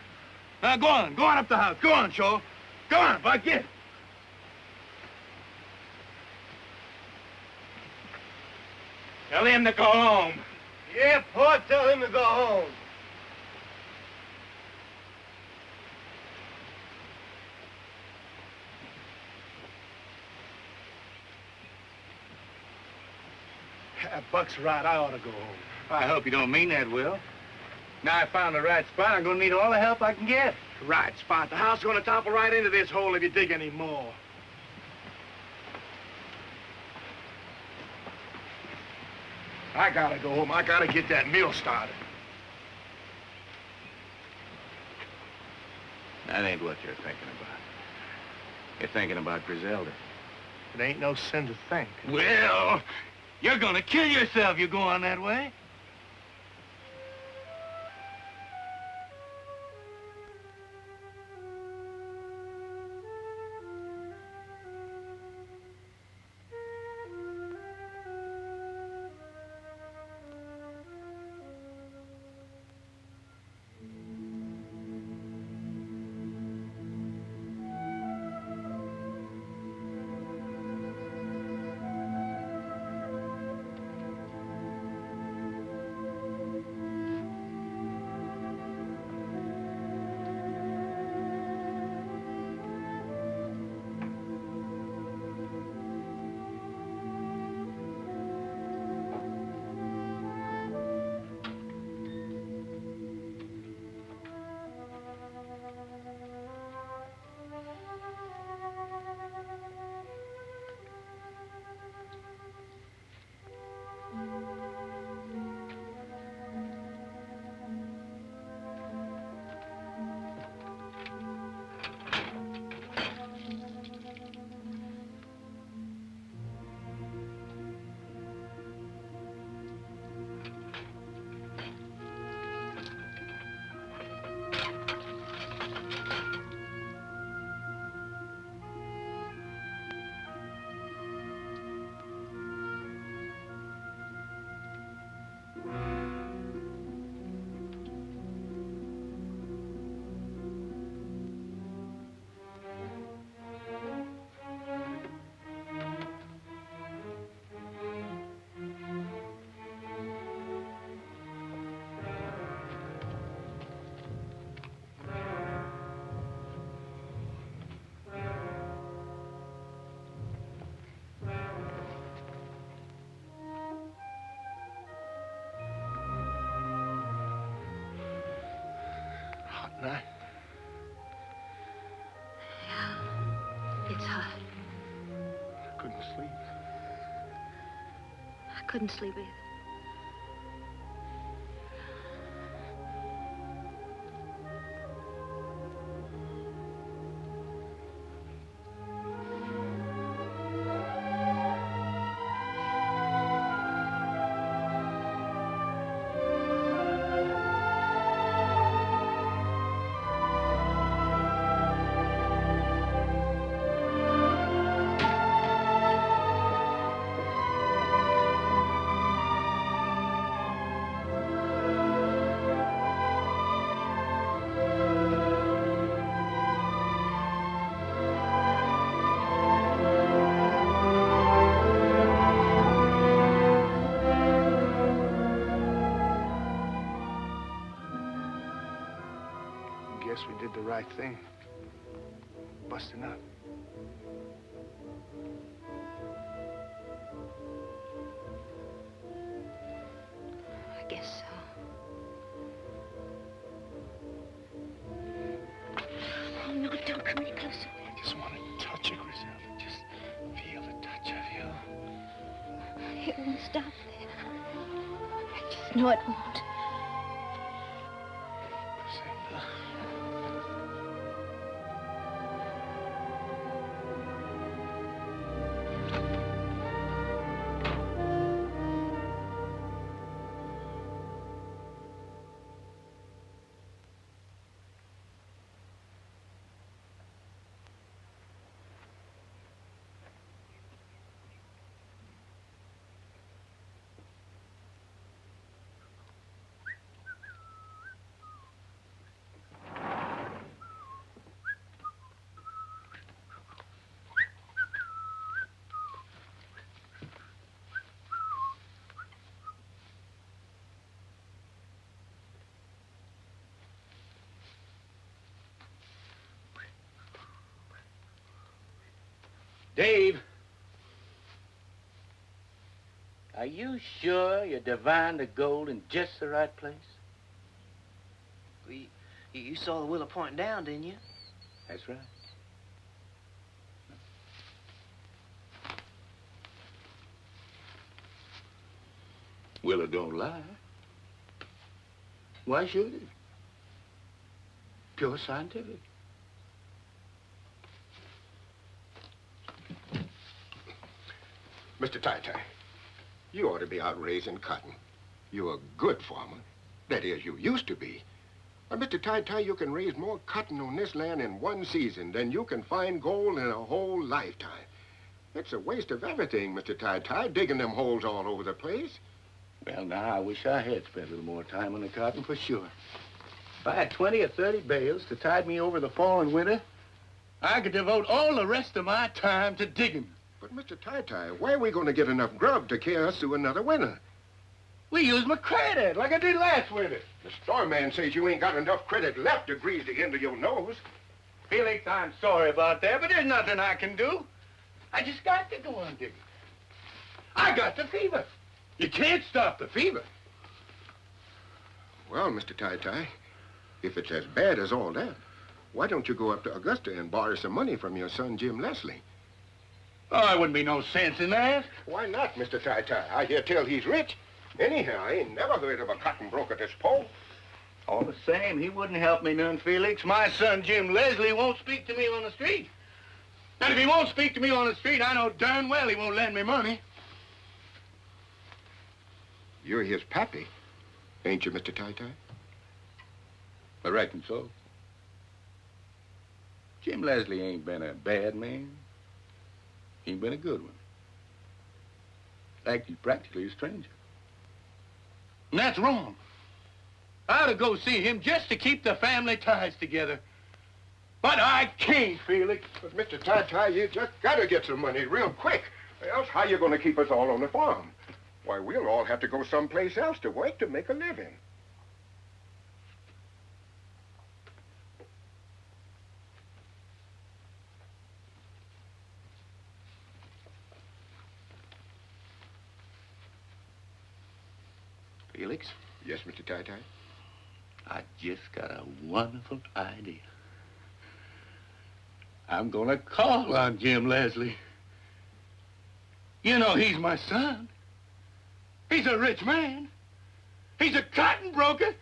Now go on up the house. Go on, Shaw. Go on, Buck, get. Tell him to go home. Yeah, Pa, tell him to go home. Buck's right. I ought to go home. I hope you don't mean that, Will. Now I found the right spot, I'm gonna need all the help I can get. Right spot. The house is gonna topple right into this hole if you dig any more. I gotta go home. I gotta get that mill started. That ain't what you're thinking about. You're thinking about Griselda. It ain't no sin to think. Well, you're gonna kill yourself if you go on that way. Night. Yeah, it's hot. I couldn't sleep. I couldn't sleep either. Guess we did the right thing. Busting up. I guess so. Oh, no, don't come any closer. I just want to touch you, Griselda. Just feel the touch of you. It won't stop there. I just know it won't. Dave, are you sure you divined the gold in just the right place? You saw the willow pointing down, didn't you? That's right. Willow don't lie. Why should it? Pure scientific. Mr. Tai-Tai, you ought to be out raising cotton. You're a good farmer. That is, you used to be. But, Mr. Tai-Tai, you can raise more cotton on this land in one season than you can find gold in a whole lifetime. It's a waste of everything, Mr. Tai-Tai, digging them holes all over the place. Well, now, I wish I had spent a little more time on the cotton, for sure. If I had 20 or 30 bales to tide me over the fall and winter, I could devote all the rest of my time to digging. But, Mr. Tai-Tai, where are we going to get enough grub to carry us through another winter? We use my credit, like I did last winter. The store man says you ain't got enough credit left to grease the end of your nose. Felix, I'm sorry about that, but there's nothing I can do. I just got to go on digging. I got the fever. You can't stop the fever. Well, Mr. Tai-Tai, if it's as bad as all that, why don't you go up to Augusta and borrow some money from your son, Jim Leslie? Oh, there wouldn't be no sense in that. Why not, Mr. Tai-Tai? I hear tell he's rich. Anyhow, I ain't never heard of a cotton broker this poor. All the same, he wouldn't help me none, Felix. My son, Jim Leslie, won't speak to me on the street. And if he won't speak to me on the street, I know darn well he won't lend me money. You're his pappy, ain't you, Mr. Tai-Tai? I reckon so. Jim Leslie ain't been a bad man. He ain't been a good one. In fact, he's practically a stranger. And that's wrong. I ought to go see him just to keep the family ties together. But I can't, Felix. But, Mr. Tai-Tai, you just gotta get some money real quick. Else how you gonna keep us all on the farm? Why, we'll all have to go someplace else to work to make a living. Felix? Yes, Mr. Tai-Tai? I just got a wonderful idea. I'm gonna call on Jim Leslie. You know, he's my son. He's a rich man. He's a cotton broker.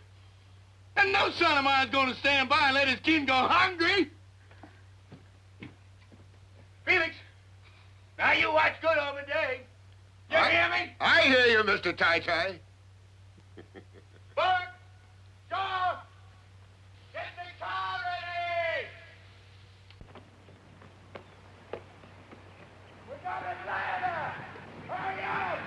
And no son of mine's gonna stand by and let his kin go hungry. Felix, now you watch good over Dave. You hear me? I hear you, Mr. Tai-Tai. Buck! Stop! Get the car ready! We got a ladder! Hurry up!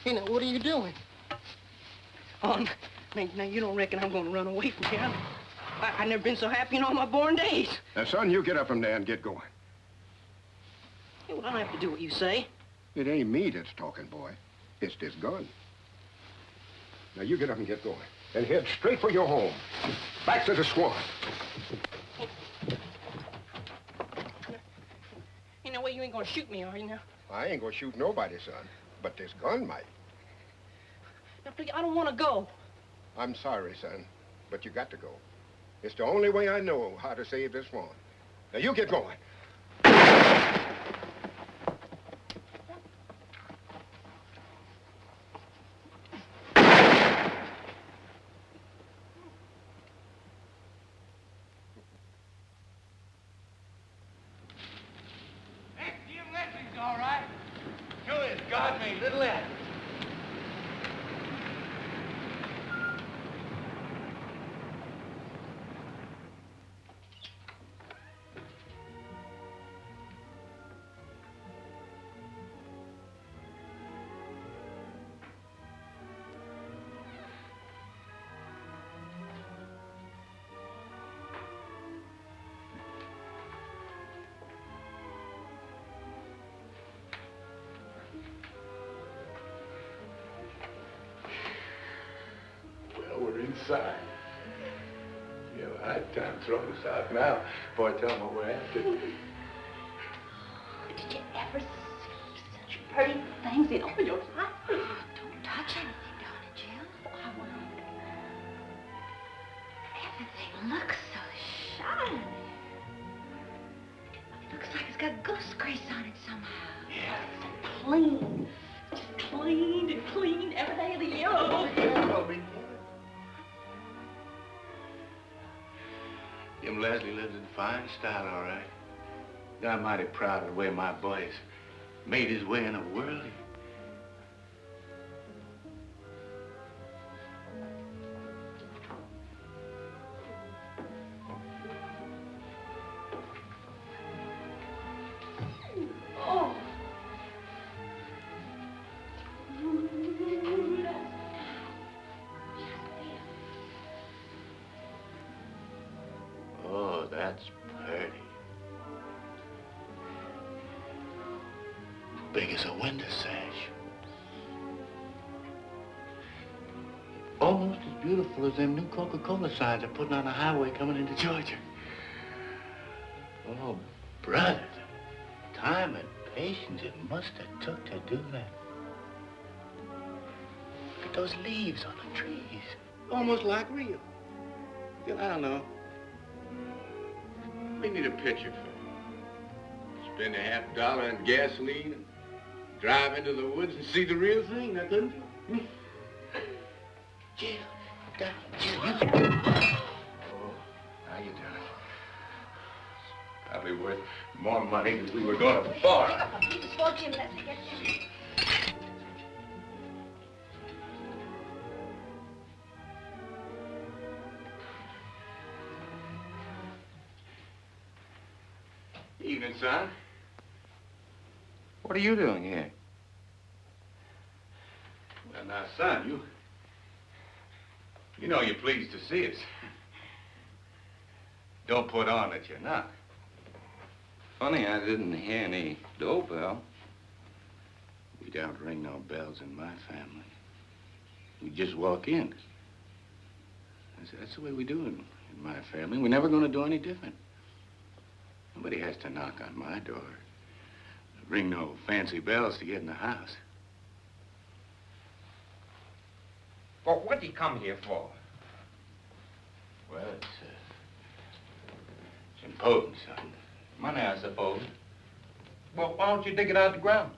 Hey, now, what are you doing? Oh, now, you don't reckon I'm gonna run away from here? I've never been so happy in all my born days. Now, son, you get up from there and get going. Hey, well, I don't have to do what you say. It ain't me that's talking, boy. It's this gun. Now, you get up and get going. And head straight for your home. Back to the swamp. Ain't no way you ain't gonna shoot me, are you now? I ain't gonna shoot nobody, son. But this gun might. Now, please, I don't want to go. I'm sorry, son, but you got to go. It's the only way I know how to save this farm. Now, you get going. Jim Leslie's all right. Sure as God made Little Acre. sign. You have a hard time throwing us out now before I tell them what we're after. Did you ever see such pretty things in all your life? Don't touch anything, darling Jim. Oh, I won't. Everything looks so shiny. It looks like it's got goose grease on it somehow. Yeah. Clean. Just cleaned and cleaned every day of the year. Jim Leslie lives in fine style, all right. I'm mighty proud of the way my boy has made his way in the world. Oh. Oh, that's pretty. Big as a window sash. Almost as beautiful as them new Coca-Cola signs they're putting on the highway coming into Georgia. Oh, brother, the time and patience it must have took to do that. Look at those leaves on the trees. Almost like real. I don't know. We need a picture for it. Spend $50 on gasoline and drive into the woods and see the real thing, now couldn't you? Jill, Jill, you can do it. Oh, how you doing? Probably worth more money than we were going to borrow. Keep the smoke, Jim. Let's get you. Evening, son. What are you doing here? Well, now, son, you know you're pleased to see us. Don't put on that you're not. Funny, I didn't hear any doorbell. We don't ring no bells in my family. We just walk in. That's the way we do it in my family. We're never going to do any different. Nobody has to knock on my door. Ring no fancy bells to get in the house. Well, what'd he come here for? Well, it's important, son. Money, I suppose. Well, why don't you dig it out of the ground?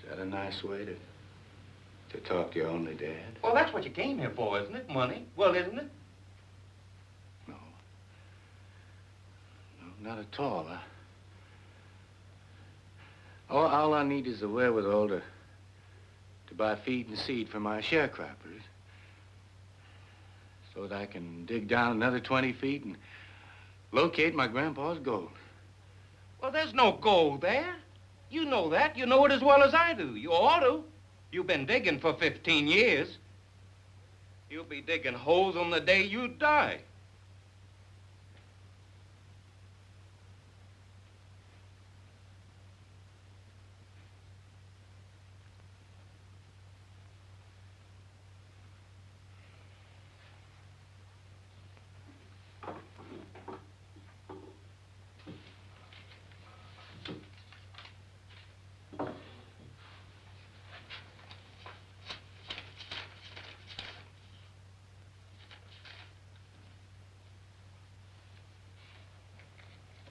Is that a nice way to talk to your only dad? Well, that's what you came here for, isn't it? Money. Well, isn't it? No, not at all. All I need is the wherewithal to buy feed and seed for my sharecroppers so that I can dig down another 20 feet and locate my grandpa's gold. Well, there's no gold there. You know that. You know it as well as I do. You ought to. You've been digging for 15 years. You'll be digging holes on the day you die.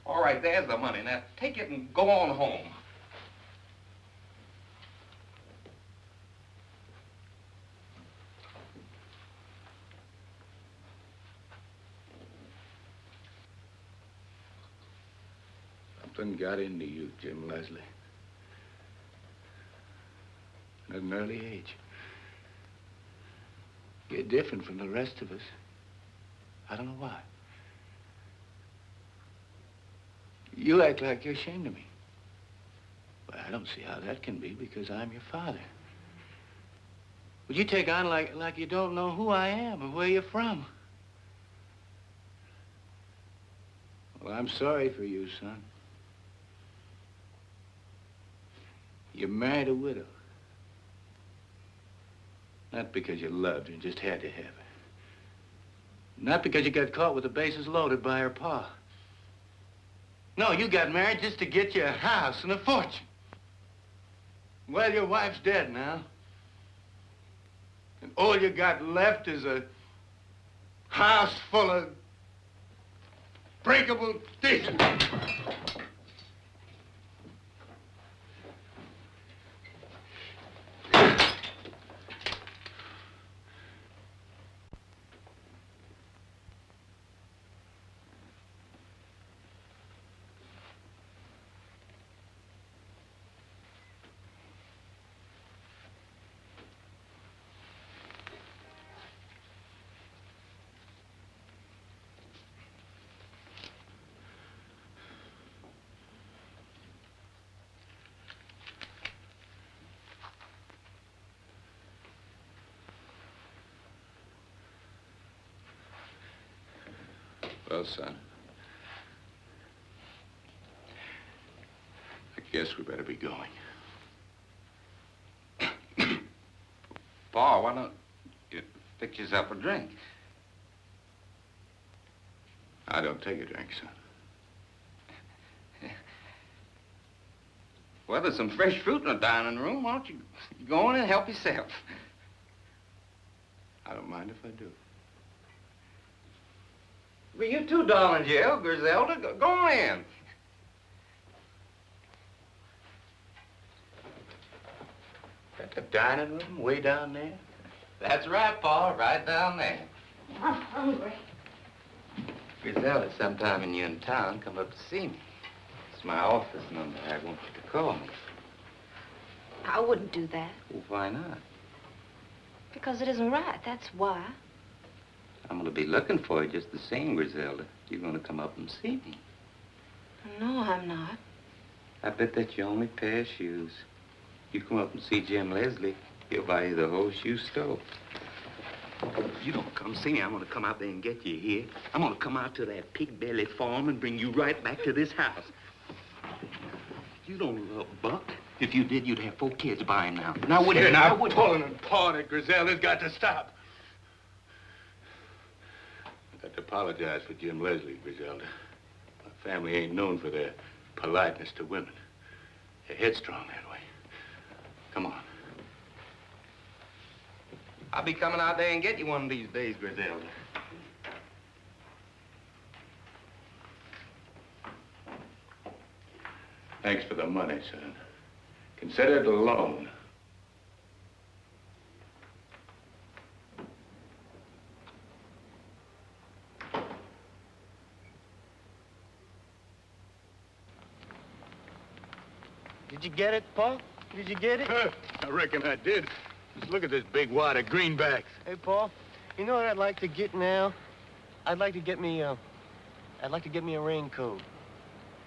All right, there's the money. Now, take it and go on home. Something got into you, Jim Leslie. At an early age. You're different from the rest of us. I don't know why. You act like you're ashamed of me. Well, I don't see how that can be because I'm your father. Would you take on like you don't know who I am or where you're from? Well, I'm sorry for you, son. You married a widow. Not because you loved her and just had to have her. Not because you got caught with the bases loaded by her pa. No, you got married just to get you a house and a fortune. Well, your wife's dead now. And all you got left is a house full of breakable things. Well, son, I guess we better be going. Pa, why don't you fix yourself a drink? I don't take a drink, son. Well, there's some fresh fruit in the dining room. Why don't you go in and help yourself? I don't mind if I do. Well, you too, darling Jill, Griselda. Go on in. At the dining room way down there? That's right, Pa, right down there. I'm hungry. Griselda, sometime when you're in town, come up to see me. It's my office number. I want you to call me. I wouldn't do that. Well, why not? Because it isn't right, that's why. I'm gonna be looking for you just the same, Griselda. You're gonna come up and see me. No, I'm not. I bet that's your only pair of shoes. You come up and see Jim Leslie, he'll buy you the whole shoe store. If you don't come see me, I'm gonna come out there and get you here. I'm gonna come out to that pig belly farm and bring you right back to this house. You don't love Buck. If you did, you'd have 4 kids by him now. Now, would you? Now, pulling and pawing at Griselda's got to stop. I got to apologize for Jim Leslie, Griselda. My family ain't known for their politeness to women. They're headstrong that way. Come on. I'll be coming out there and get you one of these days, Griselda. Thanks for the money, son. Consider it a loan. Did you get it, Pa? Did you get it? I reckon I did. Just look at this big wad of greenbacks. Hey, Pa, you know what I'd like to get now? I'd like to get me a raincoat.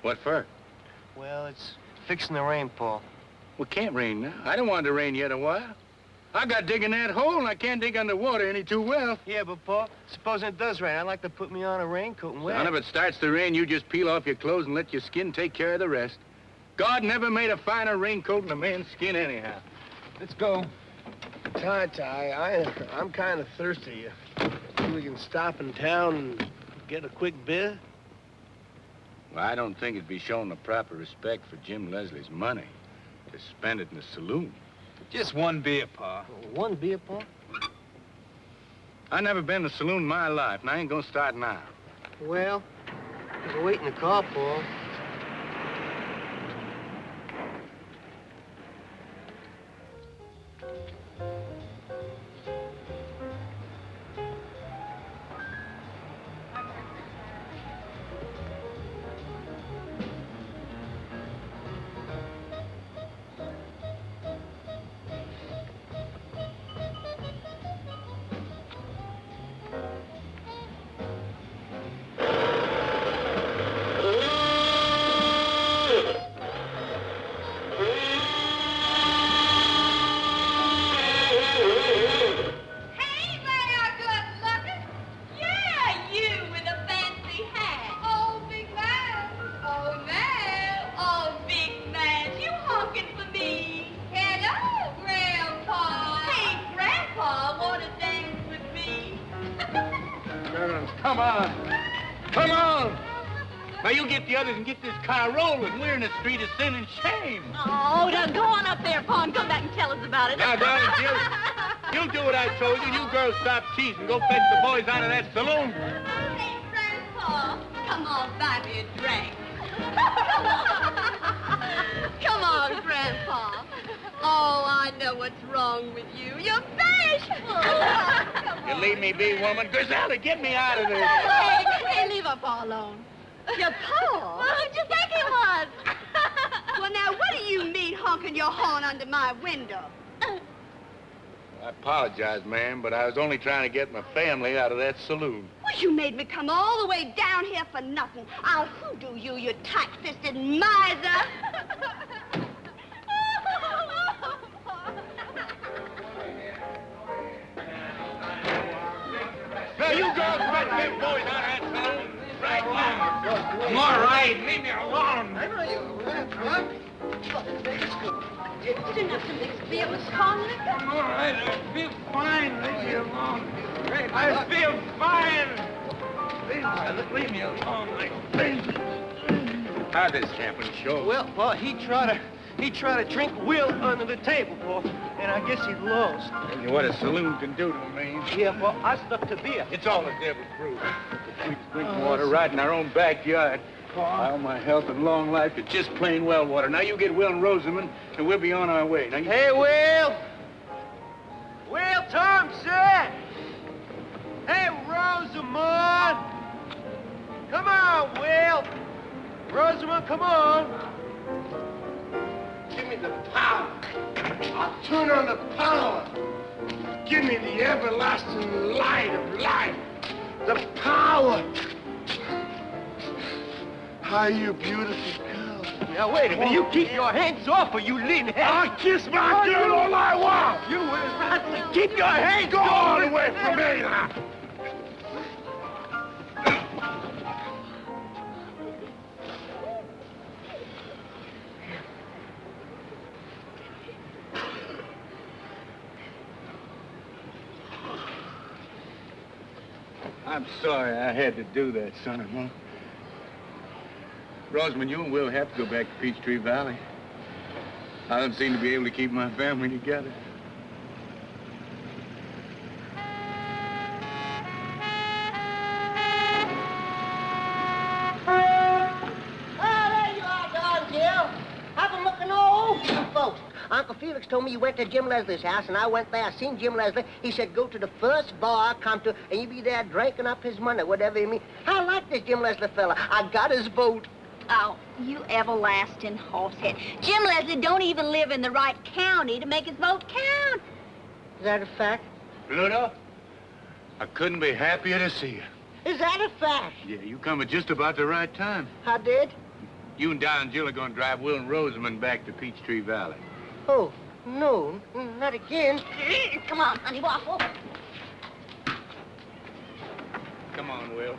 What for? Well, it's fixing to rain, Pa. Well, it can't rain now. I don't want it to rain yet a while. I got digging that hole, and I can't dig underwater any too well. Yeah, but, Pa, supposing it does rain, I'd like to put me on a raincoat and wear Son, it. if it starts to rain, you just peel off your clothes and let your skin take care of the rest. God never made a finer raincoat than a man's skin anyhow. Let's go. I'm kind of thirsty. Think we can stop in town and get a quick beer? Well, I don't think it'd be showing the proper respect for Jim Leslie's money to spend it in the saloon. Just one beer, Pa. One beer, Pa? I never been to a saloon in my life, and I ain't gonna start now. Well, there's a wait in the car, Pa. Come on. Come on. Now, you get the others and get this car rolling. We're in the street of sin and shame. Oh, now go on up there, Pa, and come back and tell us about it. Now, darling, you do what I told you. You girls stop teasing. Go fetch the boys out of that saloon. Hey, Grandpa, come on, buy me a drink. Come on, Grandpa. Oh, I know what's wrong with you. You're bashful. You leave me be, woman. Griselda, get me out of this. Hey, leave our Pa alone. Your Pa? Well, who'd you think he was? Well, now, what do you mean honking your horn under my window? I apologize, ma'am, but I was only trying to get my family out of that saloon. Well, you made me come all the way down here for nothing. I'll hoodoo you, you tight-fisted miser. Now, you girls let them boys out of that saloon right now. I'm all right. Leave me alone. I know you. What? You didn't have to mix beer with strong liquor. I'm all right. I feel fine. Leave me alone. I feel fine. Leave me alone. How'd this champion show? Well, Pa, he tried to drink Will under the table, Pa, and I guess he lost. Tell you what a saloon can do to a man. Yeah, Pa, I stuck to beer. It's all the devil's brew. The sweetest drinking water right in our own backyard. All my health and long life, it's just plain well water. Now you get Will and Rosamond, and we'll be on our way. Now you... Hey, Will! Will Thompson! Hey, Rosamond! Come on, Will! Rosamond, come on! Give me the power. I'll turn on the power. Give me the everlasting light of life. The power. How you beautiful girl. Now, wait a minute. You keep your hands off or you lean head. I'll kiss my girl all I want. You will not keep your hands Go off. on away from me now. I'm sorry I had to do that, son-in-law. Rosamond, you and Will have to go back to Peachtree Valley. I don't seem to be able to keep my family together. There you are, darling Jill. I've been looking all over you folks. Uncle Felix told me you went to Jim Leslie's house, and I went there. I seen Jim Leslie. He said, go to the first bar I come to, and you be there drinking up his money, whatever you mean. I like this Jim Leslie fella. I got his vote. Oh, you everlasting horsehead. Jim Leslie don't even live in the right county to make his vote count. Is that a fact? Pluto, I couldn't be happier to see you. Is that a fact? Yeah, you come at just about the right time. I did? You and Don and Jill are going to drive Will and Rosamond back to Peachtree Valley. Oh, no, not again. Come on, honey, waffle. Come on, Will.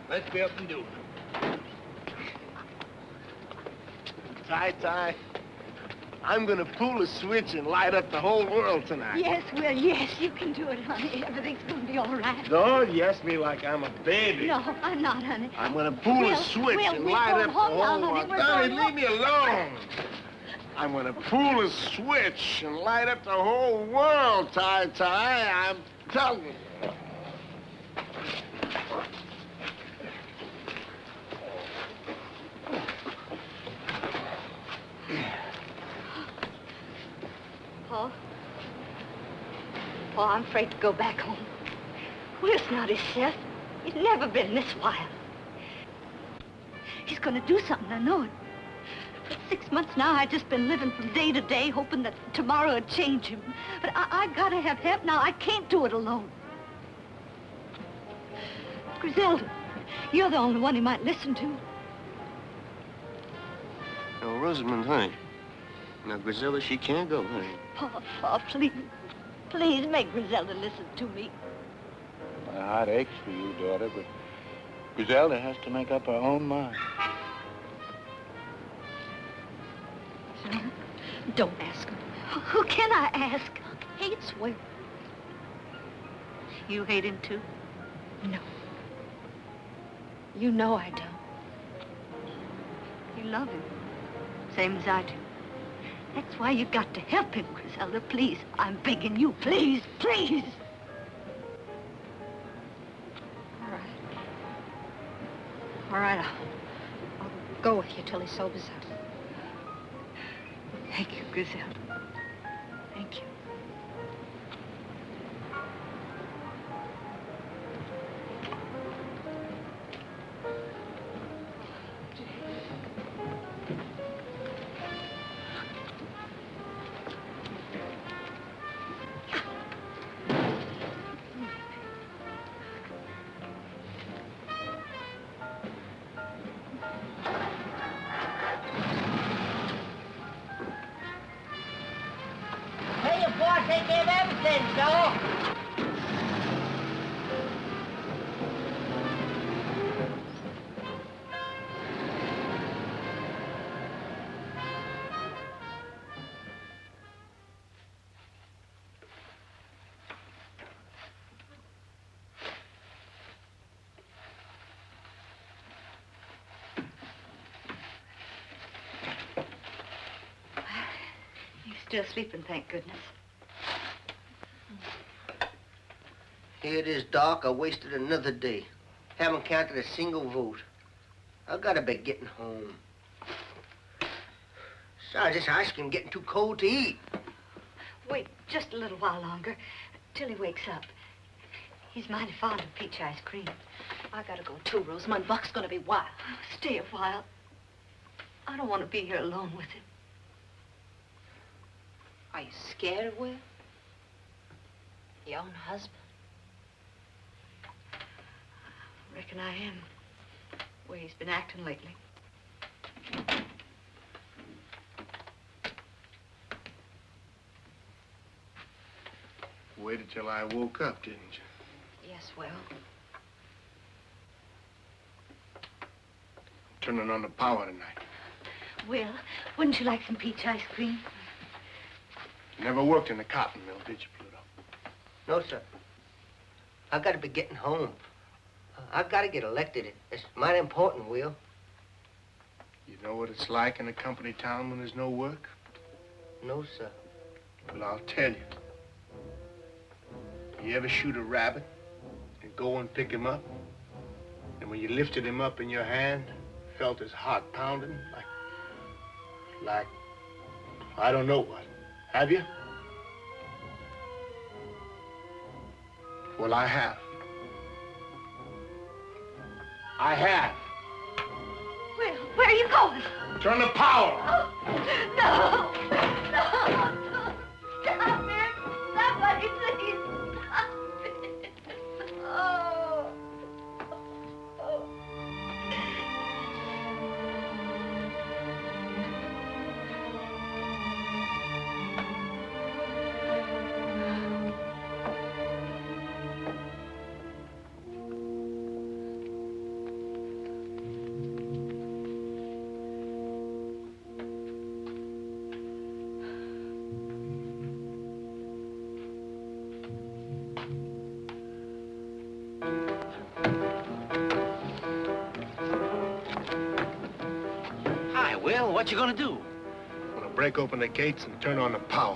Let's be up and do it. Ty, I'm gonna pull a switch and light up the whole world tonight. Yes, Will, yes, you can do it, honey. Everything's gonna be all right. Don't you ask me like I'm a baby. No, I'm not, honey. I'm gonna pull a switch and light up the whole world. Donnie, leave me alone. I'm gonna pull a switch and light up the whole world, Ty. I'm telling you. Paul, I'm afraid to go back home. Will's not himself. He's never been this wild. He's gonna do something, I know it. For 6 months now, I've just been living from day to day, hoping that tomorrow would change him. But I gotta have help now. I can't do it alone. Griselda, you're the only one he might listen to. Oh, Rosamond, honey. Now, Griselda, she can't go, honey. Paul, please. Please make Griselda listen to me. My heart aches for you, daughter, but Griselda has to make up her own mind. Son, don't ask him. Who can I ask? Hates Will. You hate him, too? No. You know I don't. You love him, same as I do. That's why you got to help him, Griselda. Please, I'm begging you. Please, please. All right. All right, I'll go with you till he sobers up. Thank you, Griselda. Thank you. Hey, your boss take care of everything, Joe. You're still sleeping, thank goodness. Here it is, Doc. I wasted another day. Haven't counted a single vote. I gotta be getting home. Besides, this ice cream getting too cold to eat. Wait just a little while longer, till he wakes up. He's mighty fond of peach ice cream. I gotta go too, Rosamund. Buck's gonna be wild. Stay a while. I don't want to be here alone with him. Are you scared of Will? Your own husband? I reckon I am. The way he's been acting lately. Waited till I woke up, didn't you? Yes, Will. Turning on the power tonight. Will, wouldn't you like some peach ice cream? Never worked in a cotton mill, did you, Pluto? No, sir. I gotta be getting home. I gotta get elected. It's mighty important, Will. You know what it's like in a company town when there's no work? No, sir. Well, I'll tell you. You ever shoot a rabbit and go and pick him up? And when you lifted him up in your hand, felt his heart pounding like, I don't know what. Have you? Well, I have. I have. Will, where are you going? Turn the power. Oh, no. No. Stop it. Somebody, please. Stop it. Oh. Oh. Hi, Will. What you gonna do? I'm gonna break open the gates and turn on the power.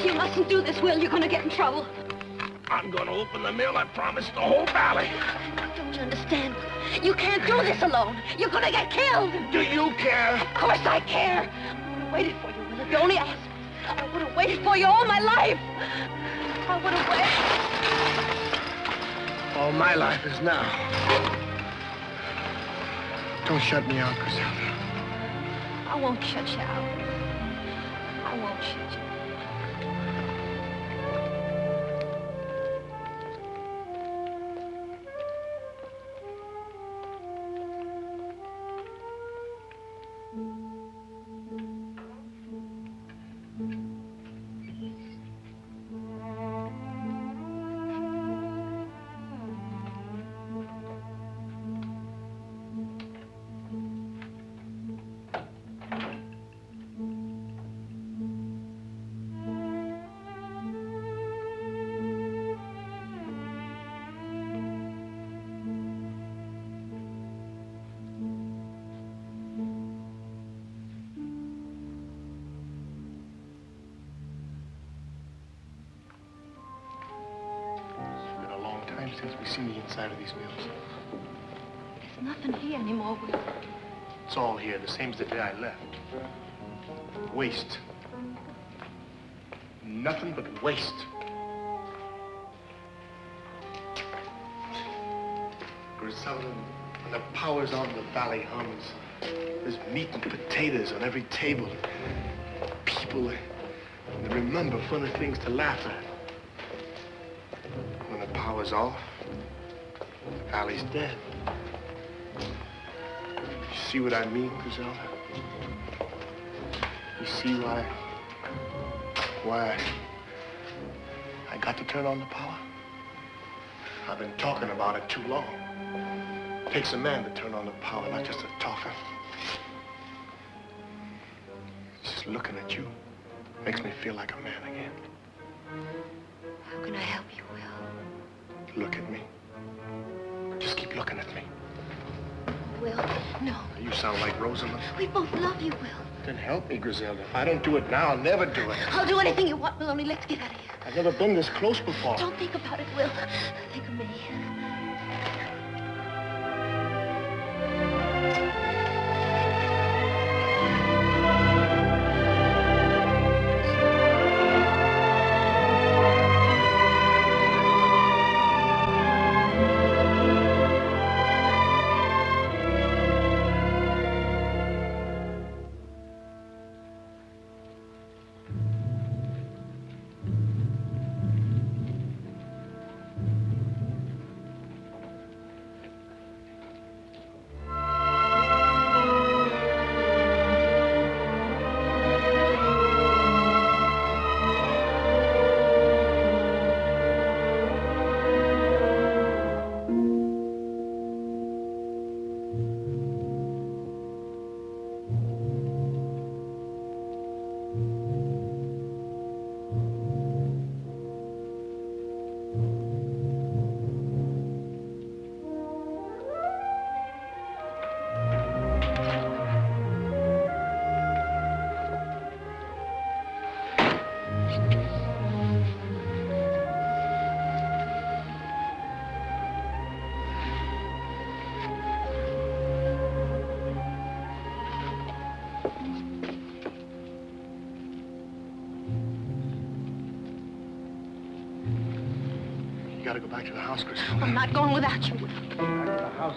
You mustn't do this, Will. You're gonna get in trouble. I'm gonna open the mill, I promise, the whole valley. Don't you understand? You can't do this alone. You're gonna get killed. Do you care? Of course I care. I would have waited for you, Will, if you only asked. I would have waited for you all my life. I would have waited. All my life is now. Don't shut me out, Griselda. I won't shut you out. I won't shut you out. time since we seen the inside of these mills. There's nothing here anymore, Will. It's all here, the same as the day I left. Waste. Nothing but waste. Griselda, when the power's on, the valley hums. There's meat and potatoes on every table. People, they remember funny things to laugh at. When the power's off, the valley's dead. You see what I mean, Griselda? You see why I got to turn on the power? I've been talking about it too long. It takes a man to turn on the power, not just a talker. Just looking at you makes me feel like a man again. How can I help you, Will? Look at me. Just keep looking at me. Will, no. You sound like Rosamond. We both love you, Will. Then help me, Griselda. If I don't do it now, I'll never do it. I'll do anything you want, Will, only let's get out of here. I've never been this close before. Don't think about it, Will. Think of me. You gotta go back to the house, Griselda. I'm not going without you, Will. Back to the house.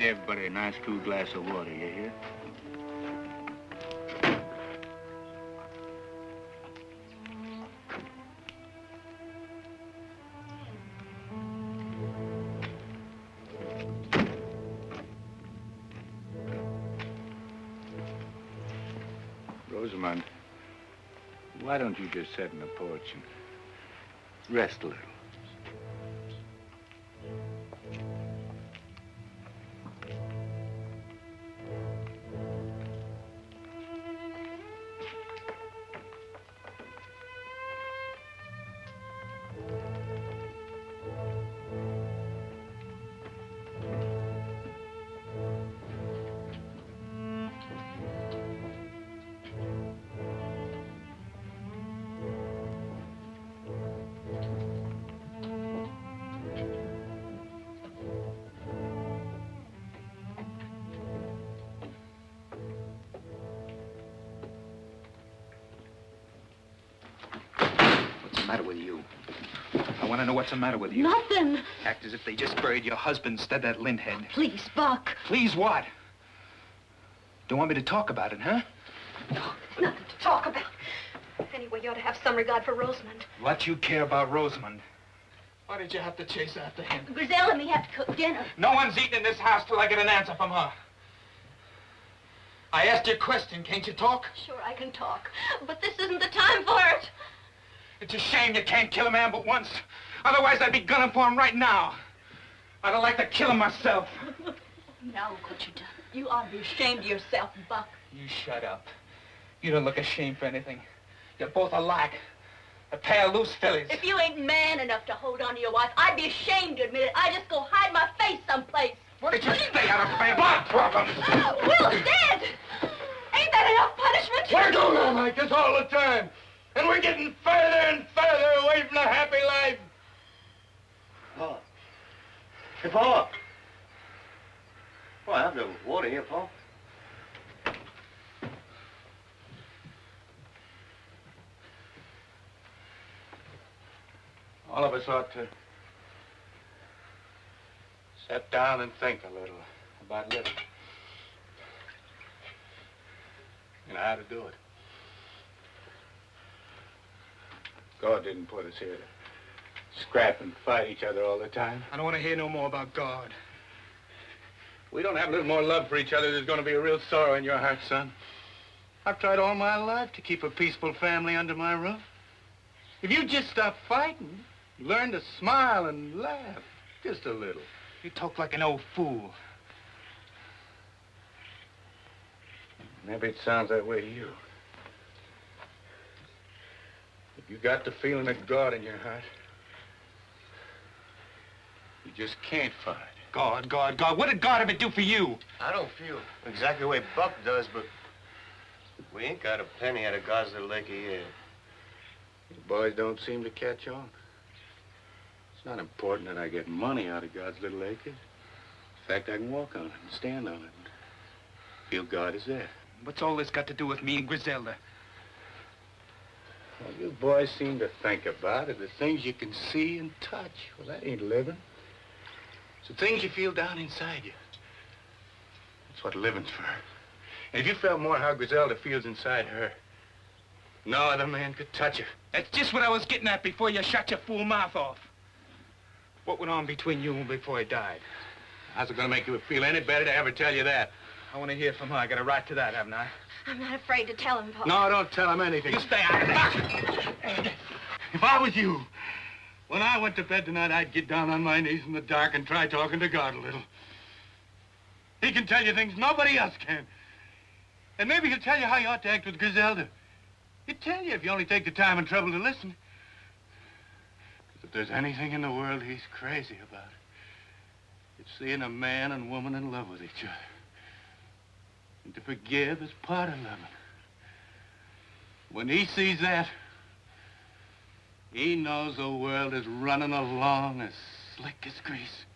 everybody a nice cool glass of water, you hear? Rosamond, why don't you just sit in the porch and rest a little? What's the matter with you? I want to know what's the matter with you. Nothing. Act as if they just buried your husband instead of that lint-head. Please, Buck. Please what? Don't want me to talk about it, huh? Nothing to talk about. Anyway, you ought to have some regard for Rosamond. What you care about Rosamond? Why did you have to chase after him? Griselda and me have to cook dinner. No one's eating in this house till I get an answer from her. I asked you a question. Can't you talk? Sure, I can talk. But this isn't the time for it. It's a shame you can't kill a man but once. Otherwise, I'd be gunning for him right now. I'd have liked to kill him myself. Now look what you've done. You ought to be ashamed of yourself, Buck. You shut up. You don't look ashamed for anything. You're both alike. A pair of loose fillies. If you ain't man enough to hold on to your wife, I'd be ashamed to admit it. I'd just go hide my face someplace. Why don't you stay out of family problems? Will's dead. Ain't that enough punishment? We're going on like this all the time. And we're getting further and further away from a happy life. Paul. Hey, Paul. Well, I have no water here, Paul. All of us ought to sit down and think a little about living. And how to do it. God didn't put us here to scrap and fight each other all the time. I don't want to hear no more about God. If we don't have a little more love for each other, there's going to be a real sorrow in your heart, son. I've tried all my life to keep a peaceful family under my roof. If you just stop fighting, learn to smile and laugh just a little. You talk like an old fool. Maybe it sounds that way to you. If you got the feeling of God in your heart, you just can't fight. God, God, God. What did God ever do for you? I don't feel exactly the way Buck does, but we ain't got a penny out of God's Little Acre yet. You boys don't seem to catch on. It's not important that I get money out of God's Little Acre. In fact, I can walk on it and stand on it and feel God is there. What's all this got to do with me and Griselda? Well, you boys seem to think about it, the things you can see and touch. Well, that ain't living. It's the things you feel down inside you. That's what living's for. And if you felt more how Griselda feels inside her, no other man could touch her. That's just what I was getting at before you shut your fool mouth off. What went on between you and before he died? How's it gonna make you feel any better to ever tell you that? I want to hear from her. I got a right to that, haven't I? I'm not afraid to tell him, Paul. No, don't tell him anything. You stay out of it. If I was you, when I went to bed tonight, I'd get down on my knees in the dark and try talking to God a little. He can tell you things nobody else can. And maybe he'll tell you how you ought to act with Griselda. He'll tell you if you only take the time and trouble to listen. If there's anything in the world he's crazy about, it's seeing a man and woman in love with each other. And to forgive is part of loving. When he sees that, he knows the world is running along as slick as grease.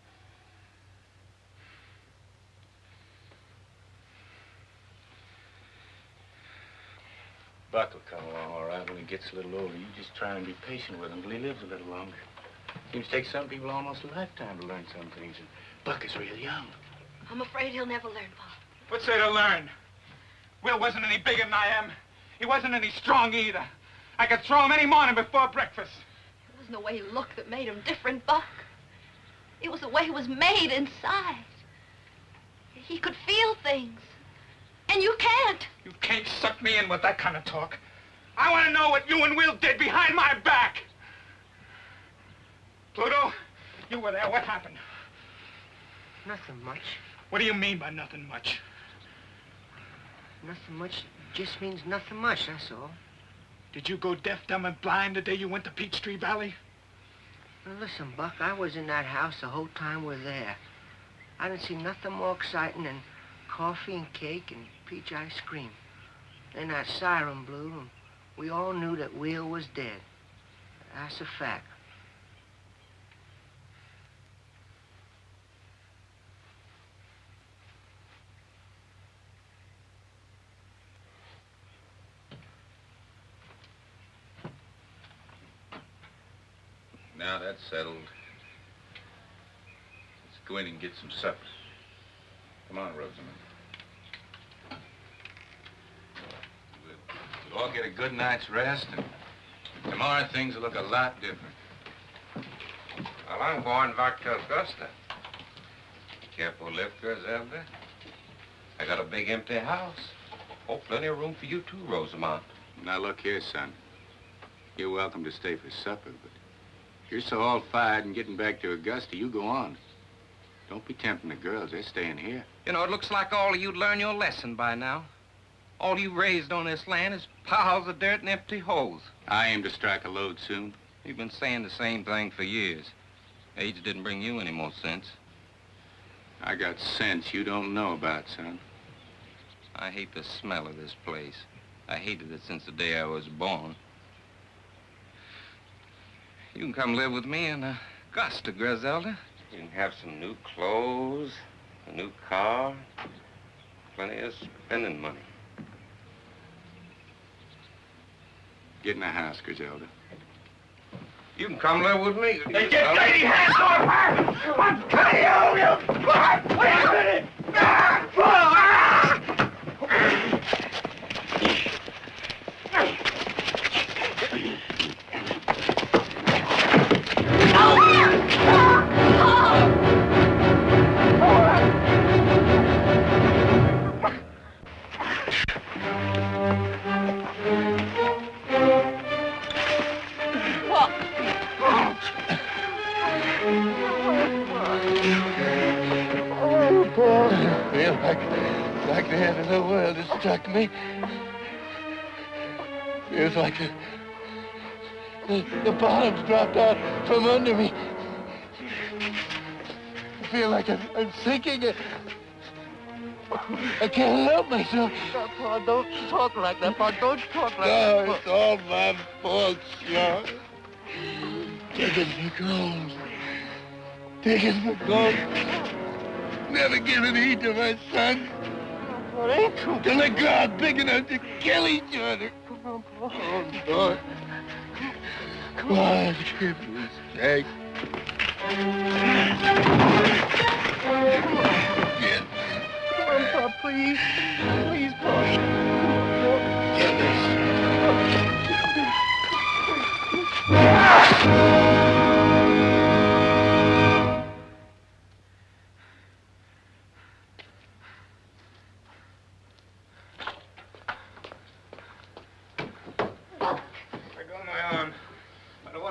Buck will come along all right when he gets a little older. You just try and be patient with him till he lives a little longer. Seems to take some people almost a lifetime to learn some things, and Buck is real young. I'm afraid he'll never learn, Pa. What's there to learn? Will wasn't any bigger than I am. He wasn't any strong either. I could throw him any morning before breakfast. It wasn't the way he looked that made him different, Buck. It was the way he was made inside. He could feel things. And you can't. You can't suck me in with that kind of talk. I want to know what you and Will did behind my back. Pluto, you were there. What happened? Nothing much. What do you mean by nothing much? Nothing much just means nothing much, that's all. Did you go deaf, dumb, and blind the day you went to Peachtree Valley? Now listen, Buck, I was in that house the whole time we're there. I didn't see nothing more exciting than coffee and cake and peach ice cream. Then that siren blew, and we all knew that Will was dead. That's a fact. Now that's settled. Let's go in and get some supper. Come on, Rosamond. We'll all get a good night's rest, and tomorrow things will look a lot different. Well, I'm going back to Augusta. Careful lift, Griselda. I got a big empty house. Oh, plenty of room for you too, Rosamond. Now look here, son. You're welcome to stay for supper, but if you're so all fired and getting back to Augusta, you go on. Don't be tempting the girls. They're staying here. You know, it looks like all of you'd learn your lesson by now. All you raised on this land is piles of dirt and empty holes. I aim to strike a lode soon. You've been saying the same thing for years. Age didn't bring you any more sense. I got sense you don't know about, son. I hate the smell of this place. I hated it since the day I was born. You can come live with me in Augusta, Griselda. You can have some new clothes, a new car, plenty of spending money. Get in the house, Griselda. You can come live with me. Hey, get dirty hands off her! I'm cutting you! Wait a minute! Like the end of the world has struck me. Feels like the bottom's dropped out from under me. I feel like I'm sinking. I can't help myself. Pa, don't talk like that, Pa. Don't talk like No, that. it's all my fault, Sean. Taking for gold. Taking for gold. Never giving heed to my son. It ain't true. Till they grow out big enough to kill each other. Come on, Pa. Lord. Come on, give me a steak. Yes. Come on, Pa, please. Please, Pa. Get this.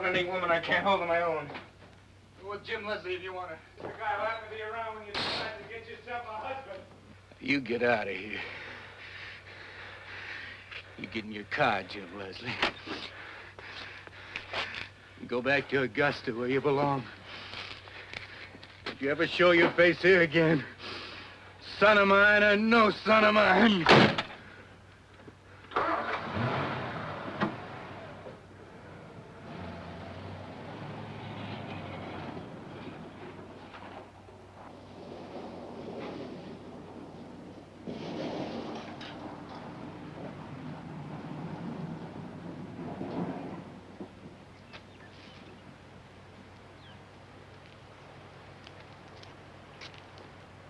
Any woman I can't hold on my own. Go with Jim Leslie if you want to. The guy who happened to be around when you decide to get yourself a husband. You get out of here. You get in your car, Jim Leslie. And go back to Augusta where you belong. If you ever show your face here again, son of mine or no son of mine.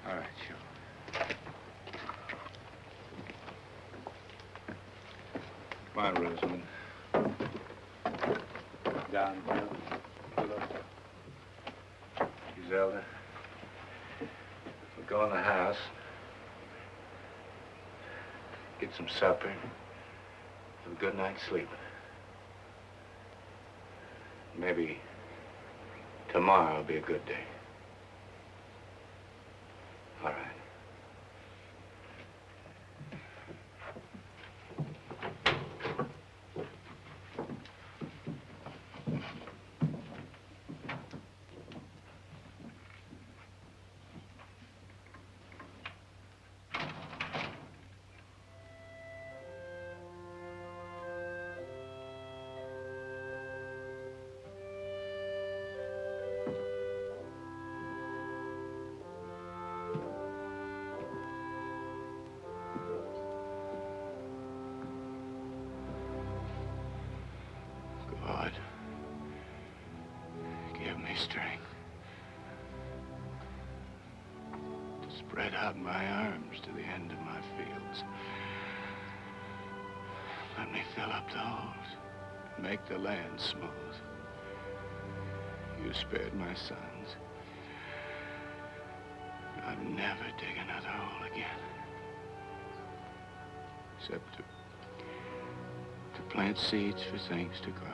All right, sure. Come on, Rosamond. Down, Bill. Zelda. We'll go in the house. Get some supper. Have a good night's sleep. Maybe tomorrow will be a good day. All right. God, give me strength to spread out my arms to the end of my fields. Let me fill up the holes and make the land smooth. You spared my sons. I'll never dig another hole again. Except to plant seeds for things to grow.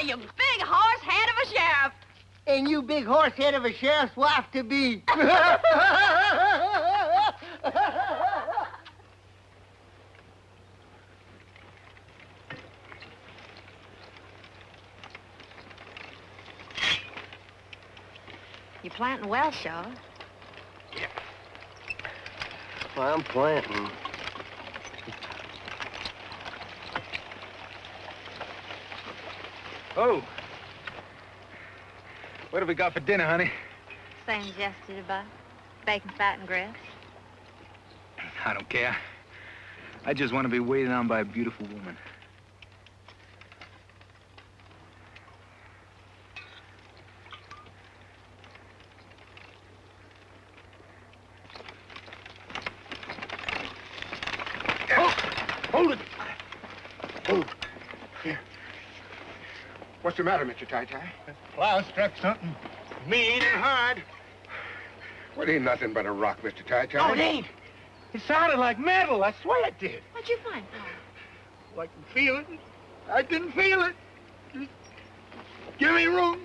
You big horse head of a sheriff. And you big horse head of a sheriff's wife to be. You planting well, Shaw. Yeah. Well, I'm planting. Oh. What have we got for dinner, honey? Same as yesterday, Bud. Bacon, fat, and grits. I don't care. I just want to be waited on by a beautiful woman. Hold it! Oh, here. What's the matter, Mr. Tai-Tai? Plow struck something mean and hard. Well, it ain't nothing but a rock, Mr. Tai-Tai. No, it ain't. It sounded like metal. I swear it did. What'd you find, Paul? Well, I can feel it. I can feel it. Just give me room.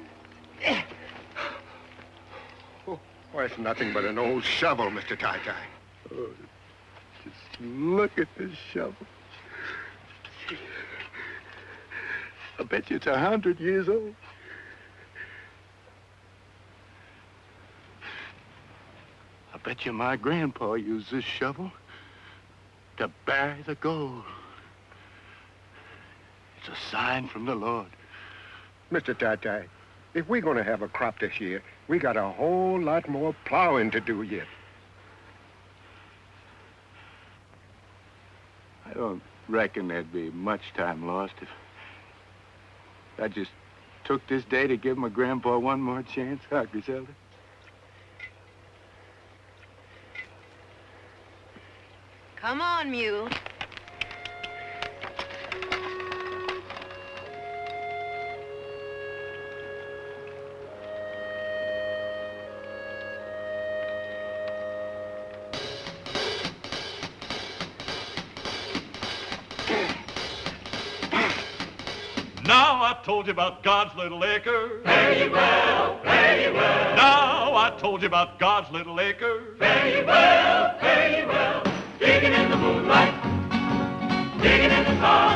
Oh, well, it's nothing but an old shovel, Mr. Tai-Tai. Oh, just look at this shovel. I bet you it's 100 years old. I bet you my grandpa used this shovel to bury the gold. It's a sign from the Lord. Mr. Tai-Tai, if we're going to have a crop this year, we got a whole lot more plowing to do yet. I don't reckon there'd be much time lost if I just took this day to give my grandpa one more chance, huh, Griselda? Come on, Mule. Now I told you about God's little acre. Fare ye well, fare ye well. Now I told you about God's little acre. Fare ye well, fare ye well. Digging in the moonlight, digging in the sun.